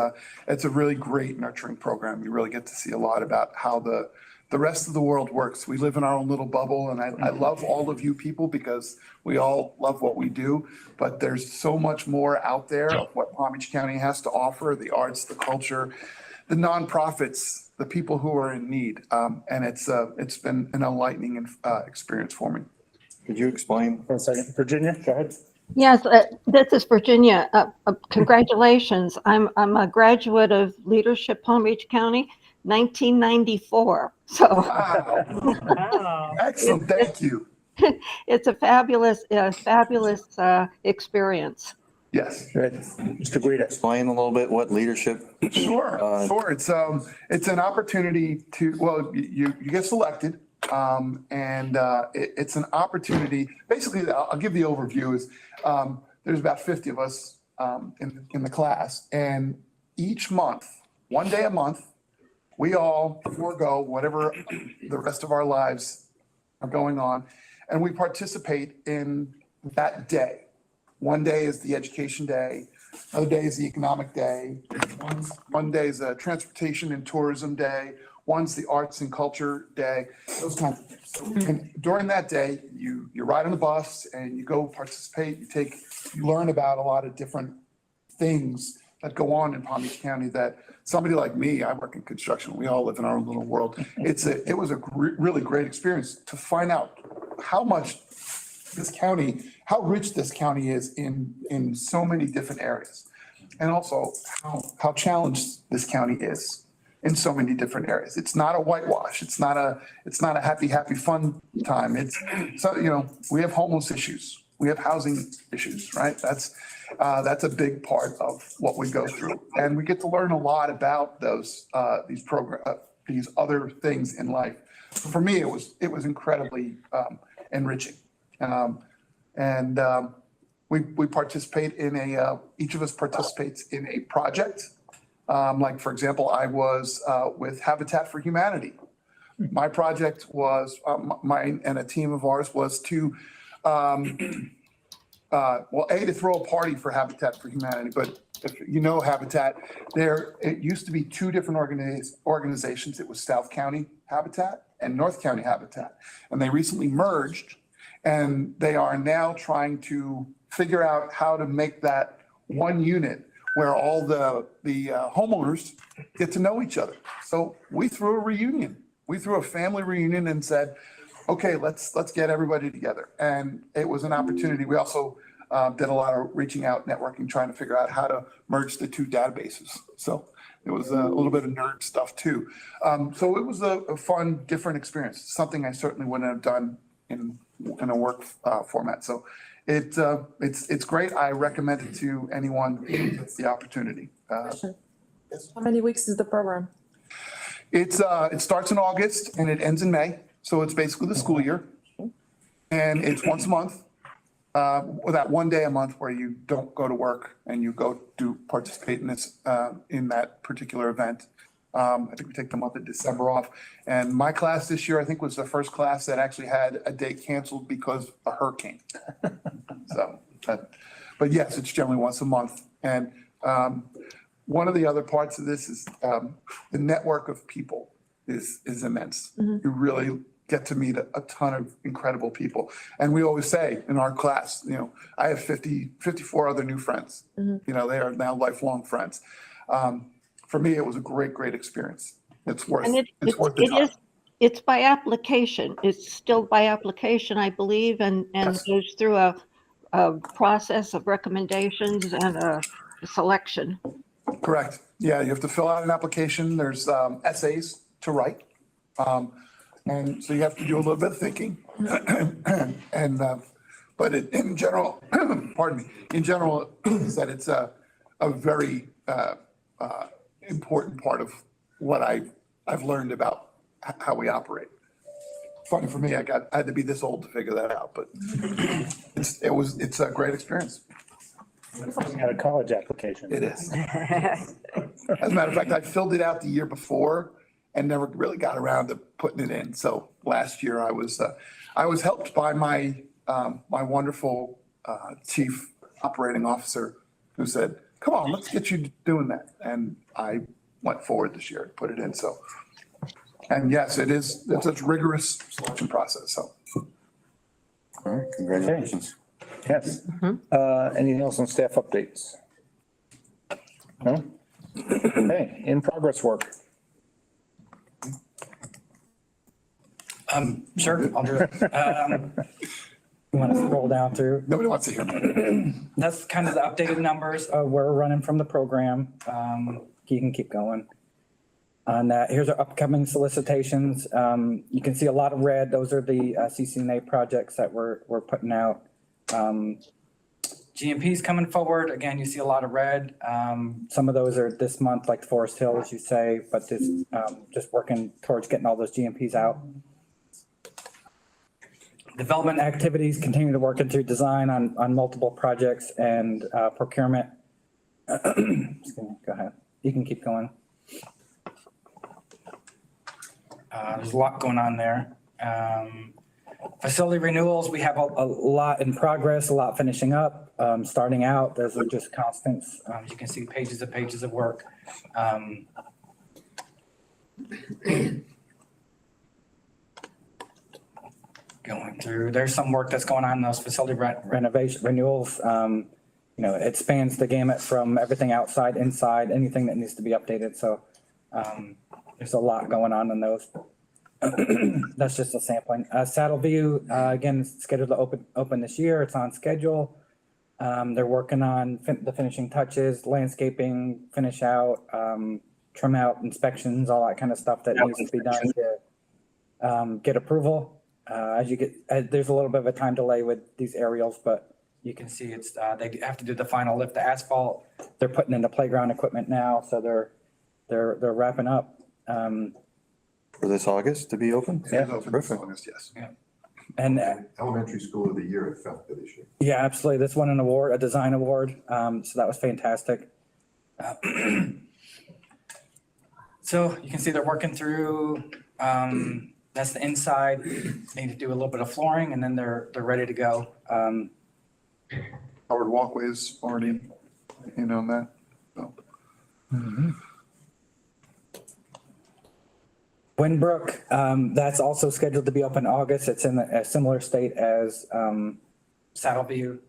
a really great nurturing program. You really get to see a lot about how the the rest of the world works. We live in our own little bubble, and I love all of you people because we all love what we do, but there's so much more out there of what Palm Beach County has to offer, the arts, the culture, the nonprofits, the people who are in need. And it's been an enlightening experience for me. Could you explain? For a second, Virginia, go ahead. Yes, this is Virginia. Congratulations. I'm a graduate of Leadership Palm Beach County, 1994. So Wow. Excellent, thank you. it's a fabulous experience. Yes. Good. Mr. Guida. Explain a little bit what leadership. Sure, sure. It's an opportunity to, well, you get selected. It's an opportunity. Basically, I'll give the overview is, there's about 50 of us, in the class, and each month, one day a month, we all forego whatever the rest of our lives are going on, and we participate in that day. One day is the education day, another day is the economic day, one day is a transportation and tourism day, one's the arts and culture day, those kinds of things. And during that day, you ride on the bus and you go participate, you learn about a lot of different things that go on in Palm Beach County that somebody like me, I work in construction, we all live in our own little world. It was a really great experience to find out how much this county, how rich this county is in so many different areas. And also how challenged this county is in so many different areas. It's not a whitewash. It's not a happy, fun time. We have homeless issues. We have housing issues, right? That's a big part of what we go through. And we get to learn a lot about these other things in life. For me, it was incredibly enriching. We participate in each of us participates in a project. Like, for example, I was with Habitat for Humanity. My project was, mine and a team of ours was to, to throw a party for Habitat for Humanity, but if you know Habitat, it used to be two different organizations. It was South County Habitat and North County Habitat. And they recently merged, and they are now trying to figure out how to make that one unit where all the homeowners get to know each other. So we threw a reunion. We threw a family reunion and said, okay, let's get everybody together. And it was an opportunity. We also did a lot of reaching out, networking, trying to figure out how to merge the two databases. So it was a little bit of nerd stuff too. So it was a fun, different experience, something I certainly wouldn't have done in a work format. So it's great. I recommend it to anyone who gets the opportunity. How many weeks is the program? It starts in August and it ends in May. So it's basically the school year. And it's once a month, that one day a month where you don't go to work and you go to participate in this, in that particular event. I think we take the month of December off. And my class this year, I think, was the first class that actually had a day canceled because of a hurricane. So, but yes, it's generally once a month. And one of the other parts of this is the network of people is immense. You really get to meet a ton of incredible people. And we always say in our class, I have 54 other new friends. They are now lifelong friends. For me, it was a great experience. It's worth the time. It's by application. It's still by application, I believe, and Yes. goes through a process of recommendations and a selection. Correct. Yeah, you have to fill out an application. There's essays to write. And so you have to do a little bit of thinking. But in general, pardon me, in general, that it's a very important part of what I've learned about how we operate. Funny for me, I had to be this old to figure that out, but it's a great experience. Filling out a college application. It is. As a matter of fact, I filled it out the year before and never really got around to putting it in. So last year I was helped by my wonderful chief operating officer who said, come on, let's get you doing that. And I went forward this year to put it in. So And yes, it's a rigorous selection process, so. All right, congratulations. Yes. Anything else on staff updates? No? Okay, in progress work. Sure, I'll do it. You want to scroll down through? Nobody wants to hear me. That's kind of the updated numbers we're running from the program. You can keep going. On that, here's our upcoming solicitations. You can see a lot of red. Those are the CCNA projects that we're putting out. GMP's coming forward. Again, you see a lot of red. Some of those are this month, like Forest Hill, as you say, but this just working towards getting all those GMPs out. Development activities continue to work through design on multiple projects and procurement. Excuse me, go ahead. You can keep going. There's a lot going on there. Facility renewals, we have a lot in progress, a lot finishing up, starting out. Those are just constants. You can see pages of work. Going through, there's some work that's going on in those facility renovation renewals. It spans the gamut from everything outside, inside, anything that needs to be updated. So there's a lot going on in those. That's just a sampling. Saddle View, again, scheduled to open this year. It's on schedule. They're working on the finishing touches, landscaping, finish out, trim out, inspections, all that kind of stuff that needs to be done to get approval. There's a little bit of a time delay with these aerials, but you can see it's they have to do the final lift, the asphalt. They're putting in the playground equipment now, so they're wrapping up. For this August to be open? Yeah, perfect. Yes. Yeah. And Elementary School of the Year at Falco this year. yeah, absolutely. This won an award, a design award. So that was fantastic. So you can see they're working through. That's the inside. They need to do a little bit of flooring, and then they're ready to go. Howard Walkway's already in on that. So. Winbrook, that's also scheduled to be open in August. It's in a similar state as Saddle View.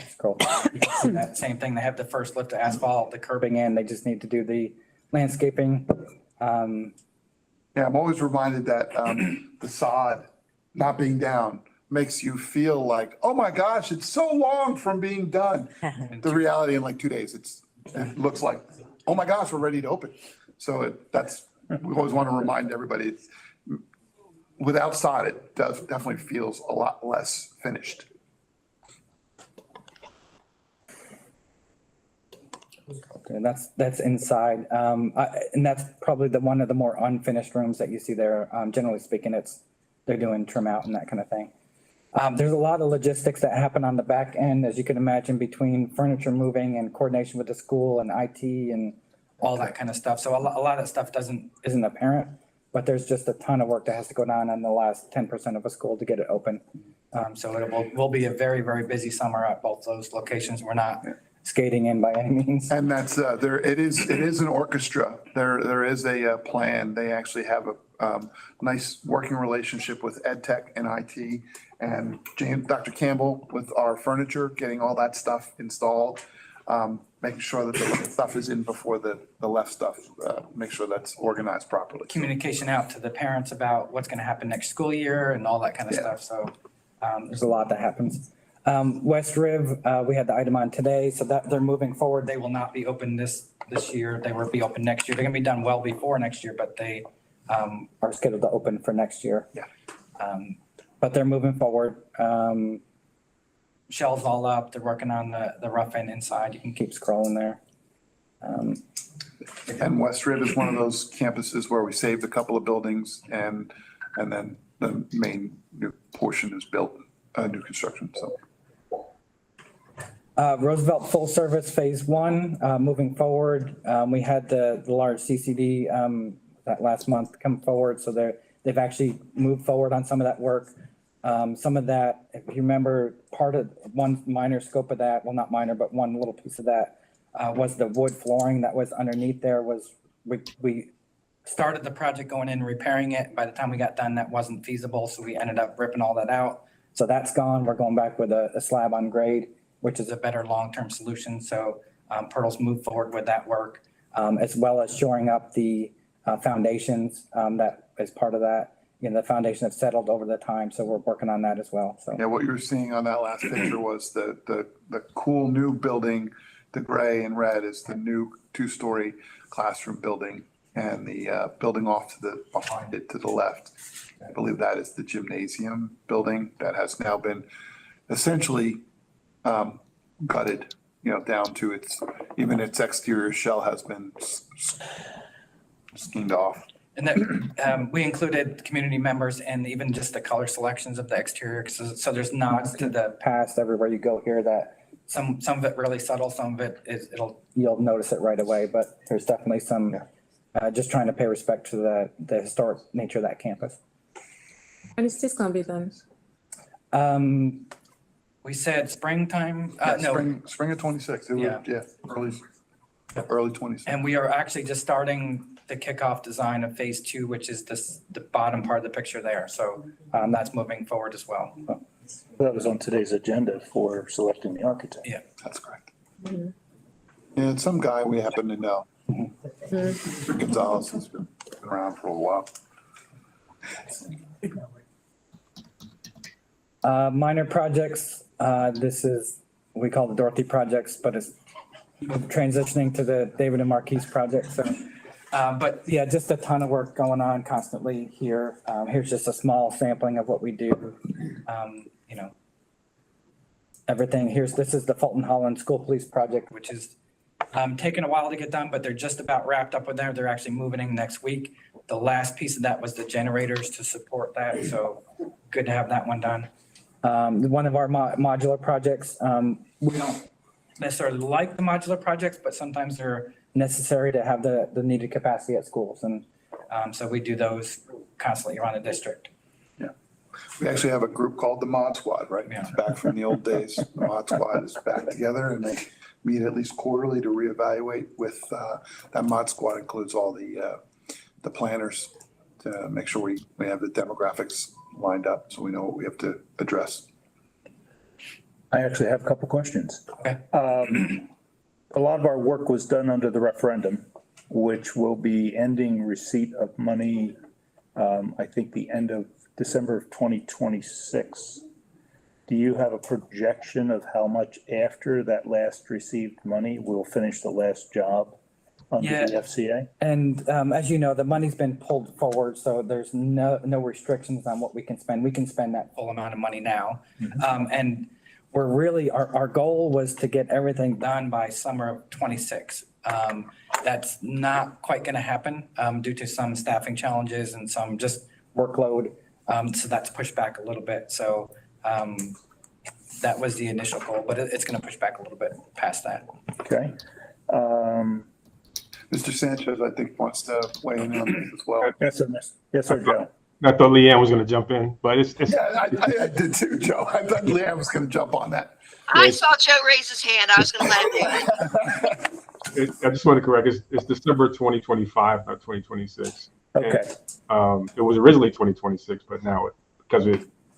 Scroll. You can see that same thing. They have the first lift of asphalt, the curbing in. They just need to do the landscaping. Yeah, I'm always reminded that the sod not being down makes you feel like, oh my gosh, it's so long from being done. The reality in like 2 days, it looks like, oh my gosh, we're ready to open. So we always want to remind everybody, without sod, it definitely feels a lot less finished. Okay, that's inside. And that's probably one of the more unfinished rooms that you see there. Generally speaking, they're doing trim out and that kind of thing. There's a lot of logistics that happen on the back end, as you can imagine, between furniture moving and coordination with the school and IT and all that kind of stuff. So a lot of that stuff isn't apparent, but there's just a ton of work that has to go down on the last 10% of a school to get it open. So it will be a very, very busy summer at both those locations. We're not skating in by any means. And that's, it is an orchestra. There is a plan. They actually have a nice working relationship with Ed Tech and IT, and Dr. Campbell with our furniture, getting all that stuff installed, making sure that the right stuff is in before the left stuff, make sure that's organized properly. Communication out to the parents about what's going to happen next school year and all that kind of stuff. So there's a lot that happens. West Riv, we had the item on today, so that they're moving forward. They will not be open this year. They will be open next year. They're going to be done well before next year, but they are scheduled to open for next year. Yeah. But they're moving forward. Shelves all up. They're working on the rough end inside. You can keep scrolling there. And West Riv is one of those campuses where we saved a couple of buildings and then the main new portion is built, new construction, so. Roosevelt Full Service Phase 1, moving forward. We had the large CCD that last month come forward, so they've actually moved forward on some of that work. Some of that, if you remember, part of one minor scope of that, well, not minor, but one little piece of that was the wood flooring that was underneath there we started the project going in and repairing it. By the time we got done, that wasn't feasible, so we ended up ripping all that out. So that's gone. We're going back with a slab on grade, which is a better long-term solution. So Pirtle's moved forward with that work, as well as shoring up the foundations that is part of that. The foundation have settled over the time, so we're working on that as well. So Yeah, what you were seeing on that last picture was the cool new building. The gray and red is the new 2-story classroom building, and the building off to the behind it to the left, I believe that is the gymnasium building that has now been essentially gutted, down to even its exterior shell has been skinned off. And that we included community members and even just the color selections of the exterior. So there's nods to the past everywhere you go here that some of it really subtle, some of it is you'll notice it right away. But there's definitely some just trying to pay respect to the historic nature of that campus. And it's just gonna be done. We said springtime. No, spring of 26. Early 26. And we are actually just starting the kickoff design of phase 2, which is the bottom part of the picture there. So that's moving forward as well. That was on today's agenda for selecting the architect. Yeah, that's correct. And it's some guy we happen to know. Gonzalez has been around for a while. Minor projects. We call the Dorothy projects, but it's transitioning to the David and Marquise project. So, but yeah, just a ton of work going on constantly here. Here's just a small sampling of what we do. Everything this is the Fulton Holland School Police project, which is taking a while to get done, but they're just about wrapped up with there. They're actually moving in next week. The last piece of that was the generators to support that. So good to have that one done. One of our modular projects, we don't necessarily like the modular projects, but sometimes they're necessary to have the needed capacity at schools. And so we do those constantly around the district. Yeah. We actually have a group called the Mod Squad, right? Yeah. It's back from the old days. The Mod Squad is back together, and they meet at least quarterly to reevaluate with, that Mod Squad includes all the planners to make sure we have the demographics lined up so we know what we have to address. I actually have a couple questions. Okay. A lot of our work was done under the referendum, which will be ending receipt of money, I think the end of December of 2026. Do you have a projection of how much after that last received money will finish the last job under the FCA? And as you know, the money's been pulled forward, so there's no restrictions on what we can spend. We can spend that full amount of money now. And we're really, our goal was to get everything done by summer of 26. That's not quite going to happen due to some staffing challenges and some just workload. So that's pushed back a little bit. So that was the initial goal, but it's going to push back a little bit past that. Okay. Mr. Sanchez, I think, wants to weigh in on this as well. Yes, sir, Joe. I thought Leanne was going to jump in, but it's Yeah, I did too, Joe. I thought Leanne was going to jump on that. I saw Joe raise his hand. I was going to let him do it. I just want to correct. It's December 2025, not 2026. Okay. And, it was originally 2026, but now because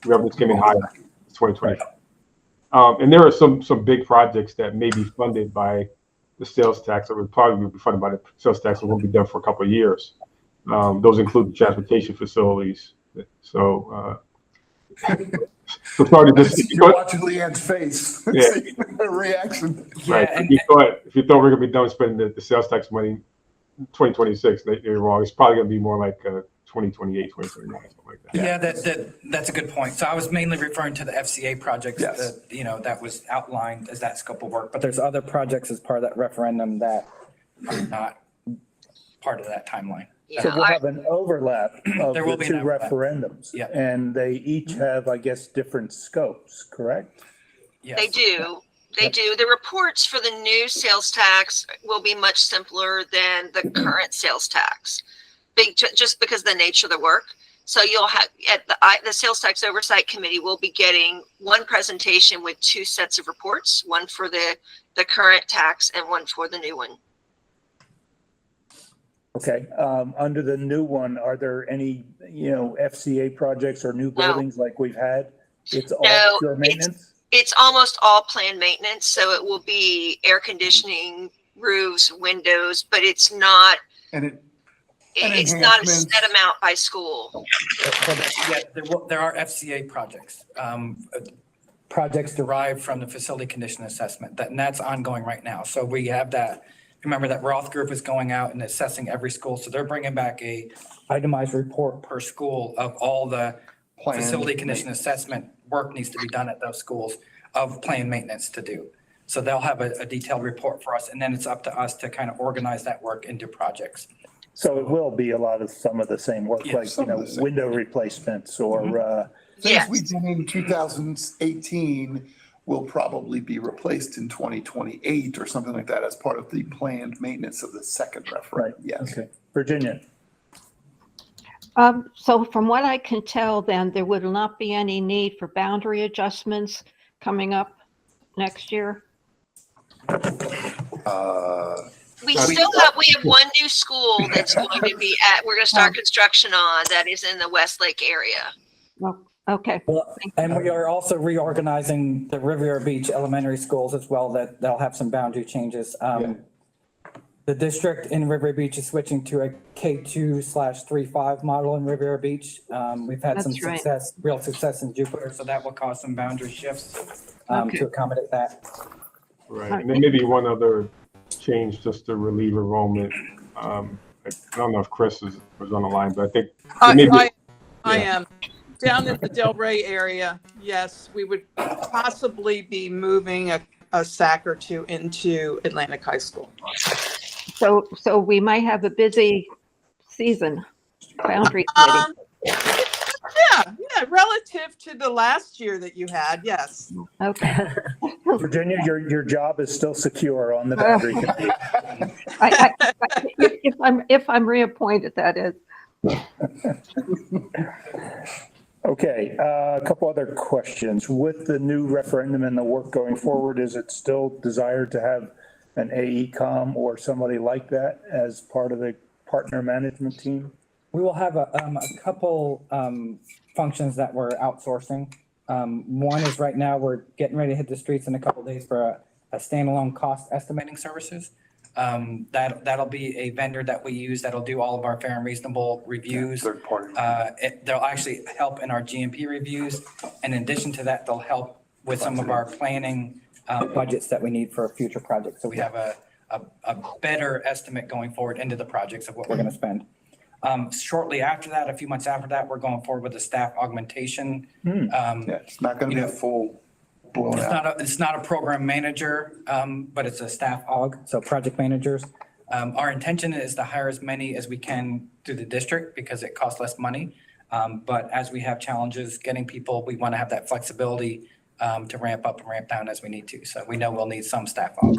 revenues came in higher, it's 2025. And there are some big projects that may be funded by the sales tax, or would probably be funded by the sales tax, and won't be done for a couple of years. Those include the transportation facilities. So, sorry to just, You're watching Leanne's face. Yeah. Her reaction. Right. Yeah, If you thought we're going to be done spending the sales tax money 2026, you're wrong. It's probably going to be more like 2028, 2029, something like that. Yeah, that's a good point. So I was mainly referring to the FCA projects Yes. that was outlined as that scope of work. But there's other projects as part of that referendum that are not part of that timeline. So we'll have an overlap of There will the be two an overlap. referendums. Yeah. And they each have, I guess, different scopes, correct? Yes. They do. They do. The reports for the new sales tax will be much simpler than the current sales tax, just because of the nature of the work. So you'll have at the sales tax oversight committee will be getting one presentation with two sets of reports, one for the current tax and one for the new one. Okay, under the new one, are there any, FCA projects or new buildings like we've had? It's all No, pure maintenance? It's almost all planned maintenance, so it will be air conditioning, roofs, windows, but it's not And a enhancements. set amount by school. Yeah, there are FCA projects, projects derived from the facility condition assessment, and that's ongoing right now. So we have that, remember that Roth group is going out and assessing every school. So they're bringing back a itemized report per school of all the facility condition assessment work needs to be done at those schools of planned maintenance to do. So they'll have a detailed report for us, and then it's up to us to kind of organize that work into projects. So it will be a lot of some of the same work, Yeah, like, some of the same. window replacements or, Things we did in 2018 will probably be replaced in 2028 or something like that as part of the planned maintenance of the second referendum. Yes. okay. Virginia? So from what I can tell, then there will not be any need for boundary adjustments coming up next year. We have one new school that's going to be we're going to start construction on that is in the Westlake area. Well, okay. Well, and we are also reorganizing the Riviera Beach elementary schools as well, that they'll have some boundary changes. The district in Riviera Beach is switching to a K2/3-5 model in Riviera Beach. We've had some That's right. success, real success in Jupiter, so that will cause some boundary shifts Okay. to accommodate that. Right, and then maybe one other change just to relieve enrollment. I don't know if Chris was on the line, but I think I am. Down in the Del Rey area, yes, we would possibly be moving a SAC or two into Atlantic High School. So we might have a busy season, boundary committee. Yeah, relative to the last year that you had, yes. Okay. Virginia, your job is still secure on the boundary committee. If I'm reappointed, that is. Okay, a couple other questions. With the new referendum and the work going forward, is it still desired to have an AECom or somebody like that as part of the partner management team? We will have a couple functions that we're outsourcing. One is right now, we're getting ready to hit the streets in a couple of days for a standalone cost estimating services. That'll be a vendor that we use that'll do all of our fair and reasonable reviews. Third party. They'll actually help in our GMP reviews. And in addition to that, they'll help with some of our planning budgets that we need for future projects. So we have a better estimate going forward into the projects of what we're going to spend. Shortly after that, a few months after that, we're going forward with a staff augmentation. It's not going to be a full blown out. It's not a program manager, but it's a staff aug, so project managers. Our intention is to hire as many as we can through the district because it costs less money. But as we have challenges getting people, we want to have that flexibility to ramp up and ramp down as we need to. So we know we'll need some staff aug.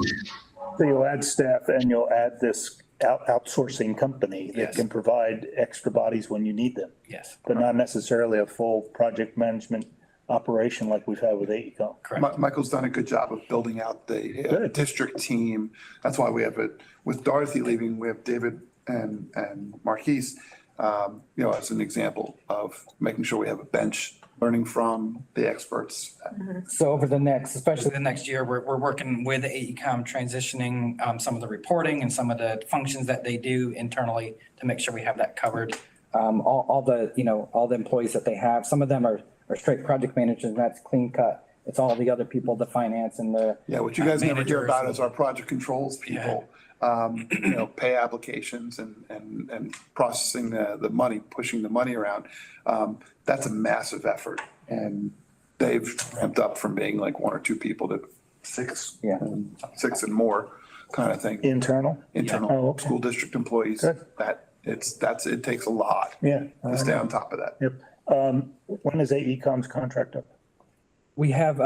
So you'll add staff and you'll add this outsourcing company that Yes. can provide extra bodies when you need them, Yes, but not necessarily a full project management operation like we've had with AECom. correct. Michael's done a good job of building out the Good. district team. That's why we have it, with Dorothy leaving, we have David and Marquise, as an example of making sure we have a bench, learning from the experts. So over the next, especially the next year, we're working with AECom, transitioning some of the reporting and some of the functions that they do internally to make sure we have that covered. All the employees that they have, some of them are straight project managers, and that's clean cut. It's all the other people, the finance and the. Yeah, what you guys never hear managers. about is our project controls people, pay applications and processing the money, pushing the money around. That's a massive effort. And they've ramped up from being like one or two people to six, Yeah. six and more kind of thing. Internal? Internal Oh, okay. school district employees. Good. It takes a lot Yeah. to stay on top of that. Yep. When is AECom's contract up? We have,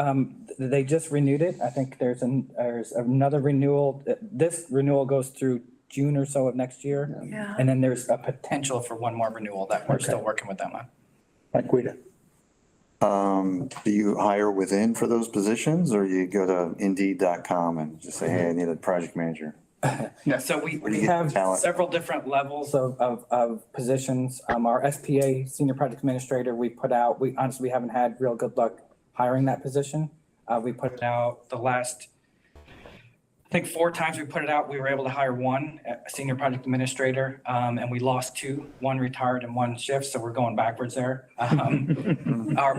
they just renewed it. I think there's another renewal. This renewal goes through June or so of next year. Yeah. And then there's a potential for one more renewal that we're still working with them on. Like Guida? Do you hire within for those positions or you go to Indeed.com and just say, hey, I need a project manager? Yeah. So Where do we you get the have talent? several different levels of positions. Our SPA, Senior Project Administrator, we put out, we honestly, we haven't had real good luck hiring that position. We put it out the last, I think 4 times we put it out, we were able to hire one, a Senior Project Administrator, and we lost 2, one retired and one shift, so we're going backwards there.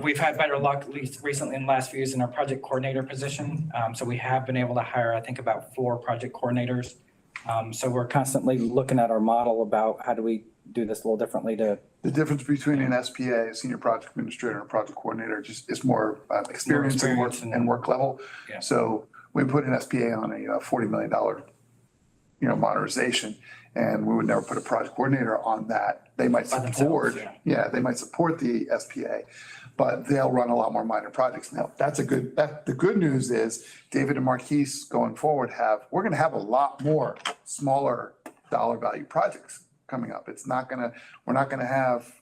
We've had better luck, at least recently in the last few years, in our Project Coordinator position. So we have been able to hire, I think, about 4 Project Coordinators. So we're constantly looking at our model about how do we do this a little differently to. The difference between an SPA, a Senior Project Administrator, and a Project Coordinator just is more experience and work level. Yeah. So we put an SPA on a $40 million, modernization, and we would never put a project coordinator on that. They might By support, themselves, they might support the SPA, but they'll run a lot more minor projects. Now, the good news is David and Marquise going forward we're gonna have a lot more smaller dollar value projects coming up. We're not gonna have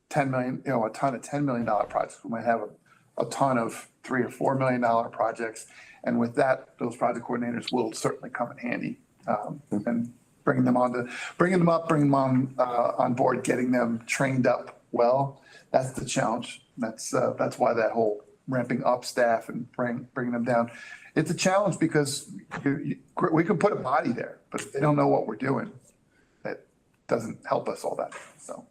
10 million, a ton of $10 million projects. We might have a ton of $3 or $4 million projects. And with that, those project coordinators will certainly come in handy, and bringing them on board, getting them trained up well. That's the challenge. That's why that whole ramping up staff and bringing them down. It's a challenge because we can put a body there, but if they don't know what we're doing, that doesn't help us all that. So.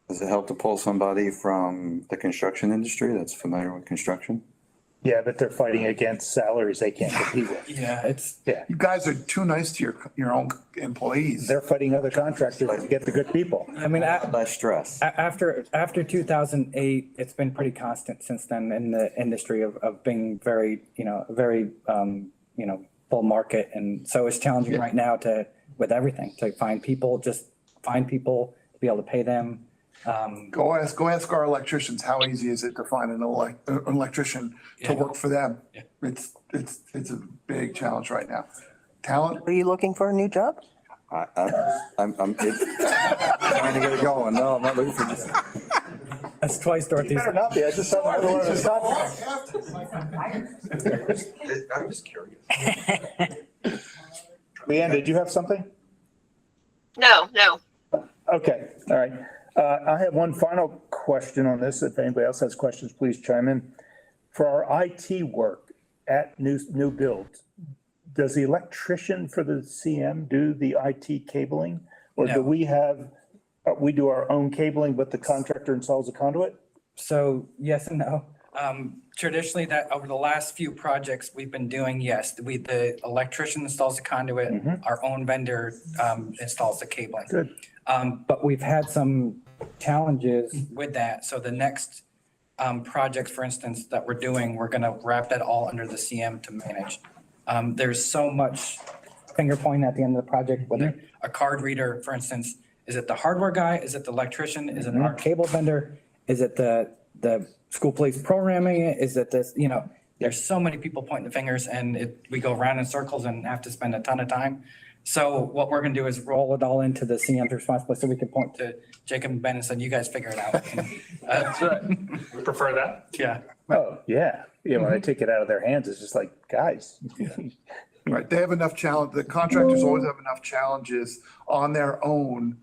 Does it help to pull somebody from the construction industry that's familiar with construction? Yeah, but they're fighting against salaries they can't compete with. Yeah, You guys are too nice to your own employees. They're fighting other contractors to get the good people. I mean, Less stress. after 2008, it's been pretty constant since then in the industry of being very, bull market. And so it's challenging right now with everything, to find people, to be able to pay them. Go ask our electricians, how easy is it to find an electrician to work for them? Yeah. It's a big challenge right now. Talent, Are you looking for a new job? I'm trying to get it going. No, I'm not looking for this. That's twice, Dorothy. Better not be, I just saw another one of his contracts. I'm just curious. Leanne, did you have something? No. Okay, all right. I have one final question on this. If anybody else has questions, please chime in. For our IT work at new builds, does the electrician for the CM do the IT cabling? Or No. do we do our own cabling, but the contractor installs the conduit? So yes and no. Traditionally, that over the last few projects we've been doing, yes, the electrician installs the conduit, our own vendor installs the cabling. Good. But we've had some challenges with that. So the next projects, for instance, that we're doing, we're gonna wrap that all under the CM to manage. There's so much finger pointing at the end of the project, whether a card reader, for instance, is it the hardware guy? Is it the electrician? Is it our cable vendor? Is it the school police programming it? Is it this, there's so many people pointing the fingers and we go around in circles and have to spend a ton of time. So what we're gonna do is roll it all into the CM's responsibility so we can point to Jacob and Ben and say, you guys figure it out. That's right. We prefer that. Yeah. Oh, yeah. When I take it out of their hands, it's just like, guys. right, they have enough challenge, the contractors always have enough challenges on their own,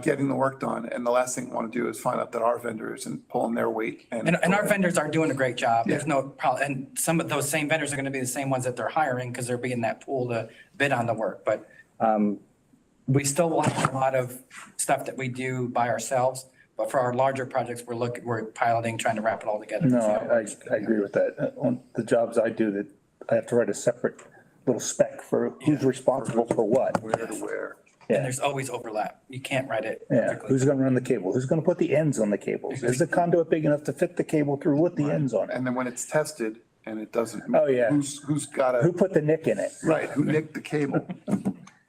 getting the work done. And the last thing we want to do is find out that our vendors and pulling their weight. And our vendors are doing a great job. There's no problem. And some of those same vendors are going to be the same ones that they're hiring because they're being that pool to bid on the work. But we still will have a lot of stuff that we do by ourselves. But for our larger projects, we're piloting, trying to wrap it all together. No, I agree with that. On the jobs I do, that I have to write a separate little spec for who's responsible for what. Where to where. And there's always overlap. You can't write it. Yeah, perfectly. who's gonna run the cable? Who's gonna put the ends on the cables? Is the conduit big enough to fit the cable through with the ends on it? And then when it's tested and it doesn't. Oh, yeah. Who's got Who put the nick in it? right, who nicked the cable?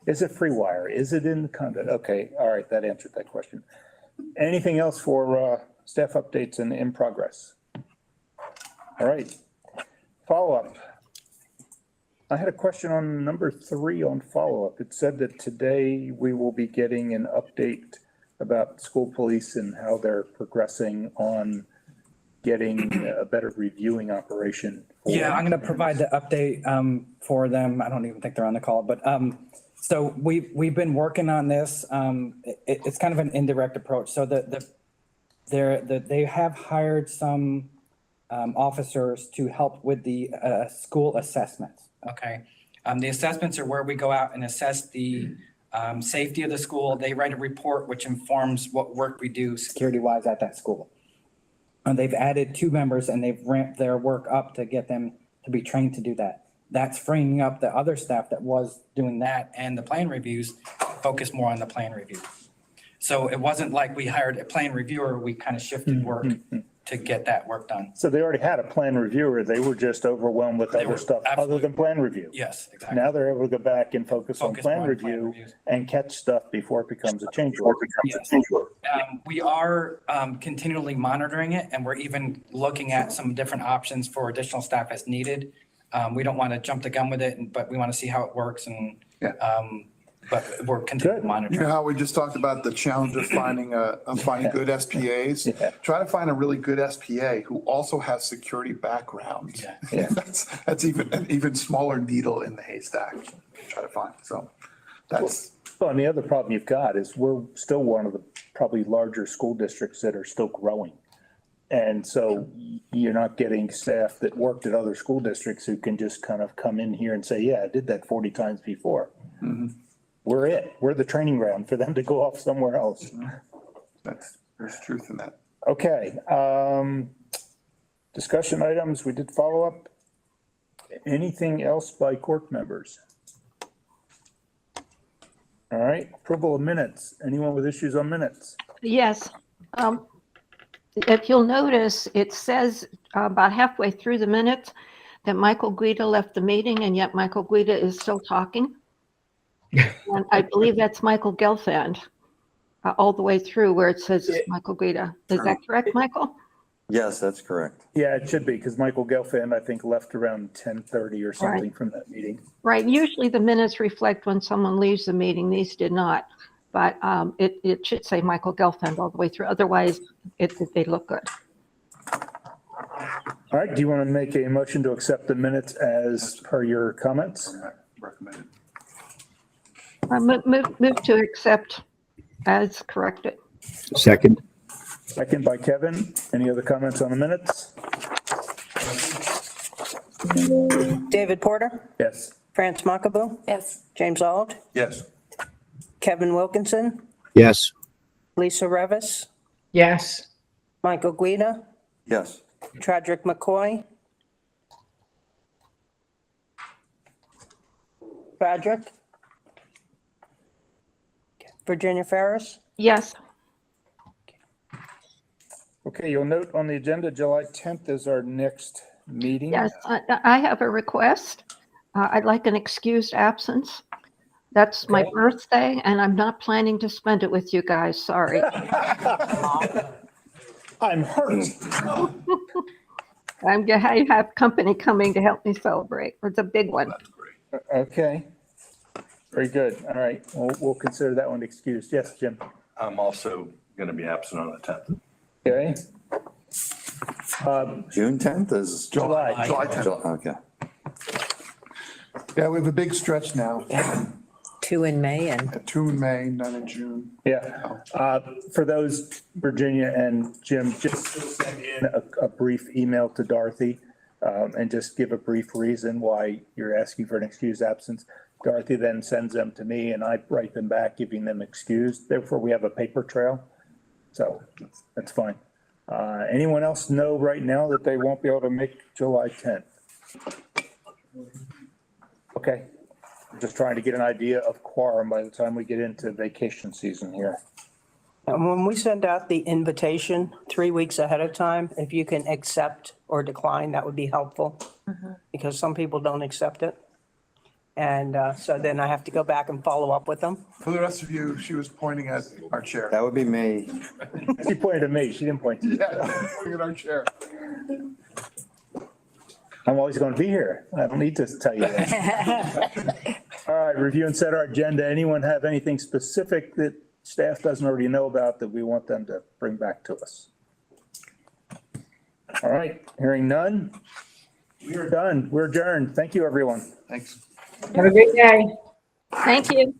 Is it free wire? Is it in the conduit? Okay, all right, that answered that question. Anything else for staff updates and in progress? All right, follow-up. I had a question on number 3 on follow-up. It said that today we will be getting an update about school police and how they're progressing on getting a better reviewing operation. Yeah, I'm going to provide the update for them. I don't even think they're on the call, but So we've been working on this. It's kind of an indirect approach. So they have hired some officers to help with the school assessments. Okay. The assessments are where we go out and assess the safety of the school. They write a report which informs what work we do security-wise at that school. And they've added 2 members and they've ramped their work up to get them to be trained to do that. That's freeing up the other staff that was doing that and the plan reviews, focus more on the plan review. So it wasn't like we hired a plan reviewer, we kind of shifted work to get that work done. So they already had a plan reviewer. They were just overwhelmed with They other were stuff other than plan review. Yes, exactly. Now they're able to go back and focus on plan more on plan review reviews. and catch stuff before it becomes a change order. Yes. We are continually monitoring it, and we're even looking at some different options for additional staff as needed. We don't want to jump the gun with it, but we want to see how it works, and but we're continuing You monitoring. know how we just talked about the challenge of finding good SPAs? Try to find a really good SPA who also has security background. Yeah. That's an even smaller needle in the haystack to try to find. So that's. Well, and the other problem you've got is we're still one of the probably larger school districts that are still growing. And so you're not getting staff that worked at other school districts who can just kind of come in here and say, yeah, I did that 40 times before. We're the training ground for them to go off somewhere else. There's truth in that. Okay, discussion items, we did follow up. Anything else by CORC members? All right, approval of minutes. Anyone with issues on minutes? Yes. If you'll notice, it says about halfway through the minutes that Michael Guida left the meeting, and yet Michael Guida is still talking. And I believe that's Michael Gelfand, all the way through where it says Michael Guida. Is that correct, Michael? Yes, that's correct. Yeah, it should be, because Michael Gelfand, I think, left around 10:30 or something Right. from that meeting. Right. Usually the minutes reflect when someone leaves the meeting. These did not. But it should say Michael Gelfand all the way through. Otherwise, they look good. All right, do you want to make a motion to accept the minutes as per your comments? Recommended. Move to accept as corrected. Second. Second by Kevin. Any other comments on the minutes? David Porter, Yes. France Mackaboo, Yes. James Auld, Yes. Kevin Wilkinson, Yes. Lisa Revis, Yes. Michael Guida, Yes. Tradrick McCoy. Tradrick. Virginia Ferris. Yes. Okay, you'll note on the agenda, July 10th is our next meeting. Yes. I have a request. I'd like an excused absence. That's my birthday, and I'm not planning to spend it with you guys. Sorry. I'm hurt. I have company coming to help me celebrate. It's a big one. Okay. Very good. All right. We'll consider that one excused. Yes, Jim. I'm also going to be absent on the 10th. Okay. June 10th is? July. July 10th. Okay. Yeah, we have a big stretch now. 2 in May and 2 in May, none in June. Yeah. For those, Virginia and Jim, just send in a brief email to Dorothy and just give a brief reason why you're asking for an excused absence. Dorothy then sends them to me and I write them back, giving them excused. Therefore, we have a paper trail. So that's fine. Anyone else know right now that they won't be able to make July 10th? Okay. I'm just trying to get an idea of quorum by the time we get into vacation season here. And when we send out the invitation 3 weeks ahead of time, if you can accept or decline, that would be helpful. Because some people don't accept it. And so then I have to go back and follow up with them. For the rest of you, she was pointing at our chair. That would be me. She pointed at me. She didn't point to you. Yeah, pointing at our chair. I'm always going to be here. I don't need to tell you that. All right, review and set our agenda. Anyone have anything specific that staff doesn't already know about that we want them to bring back to us? All right, hearing none. We are done. We're adjourned. Thank you, everyone. Thanks. Have a great day. Thank you.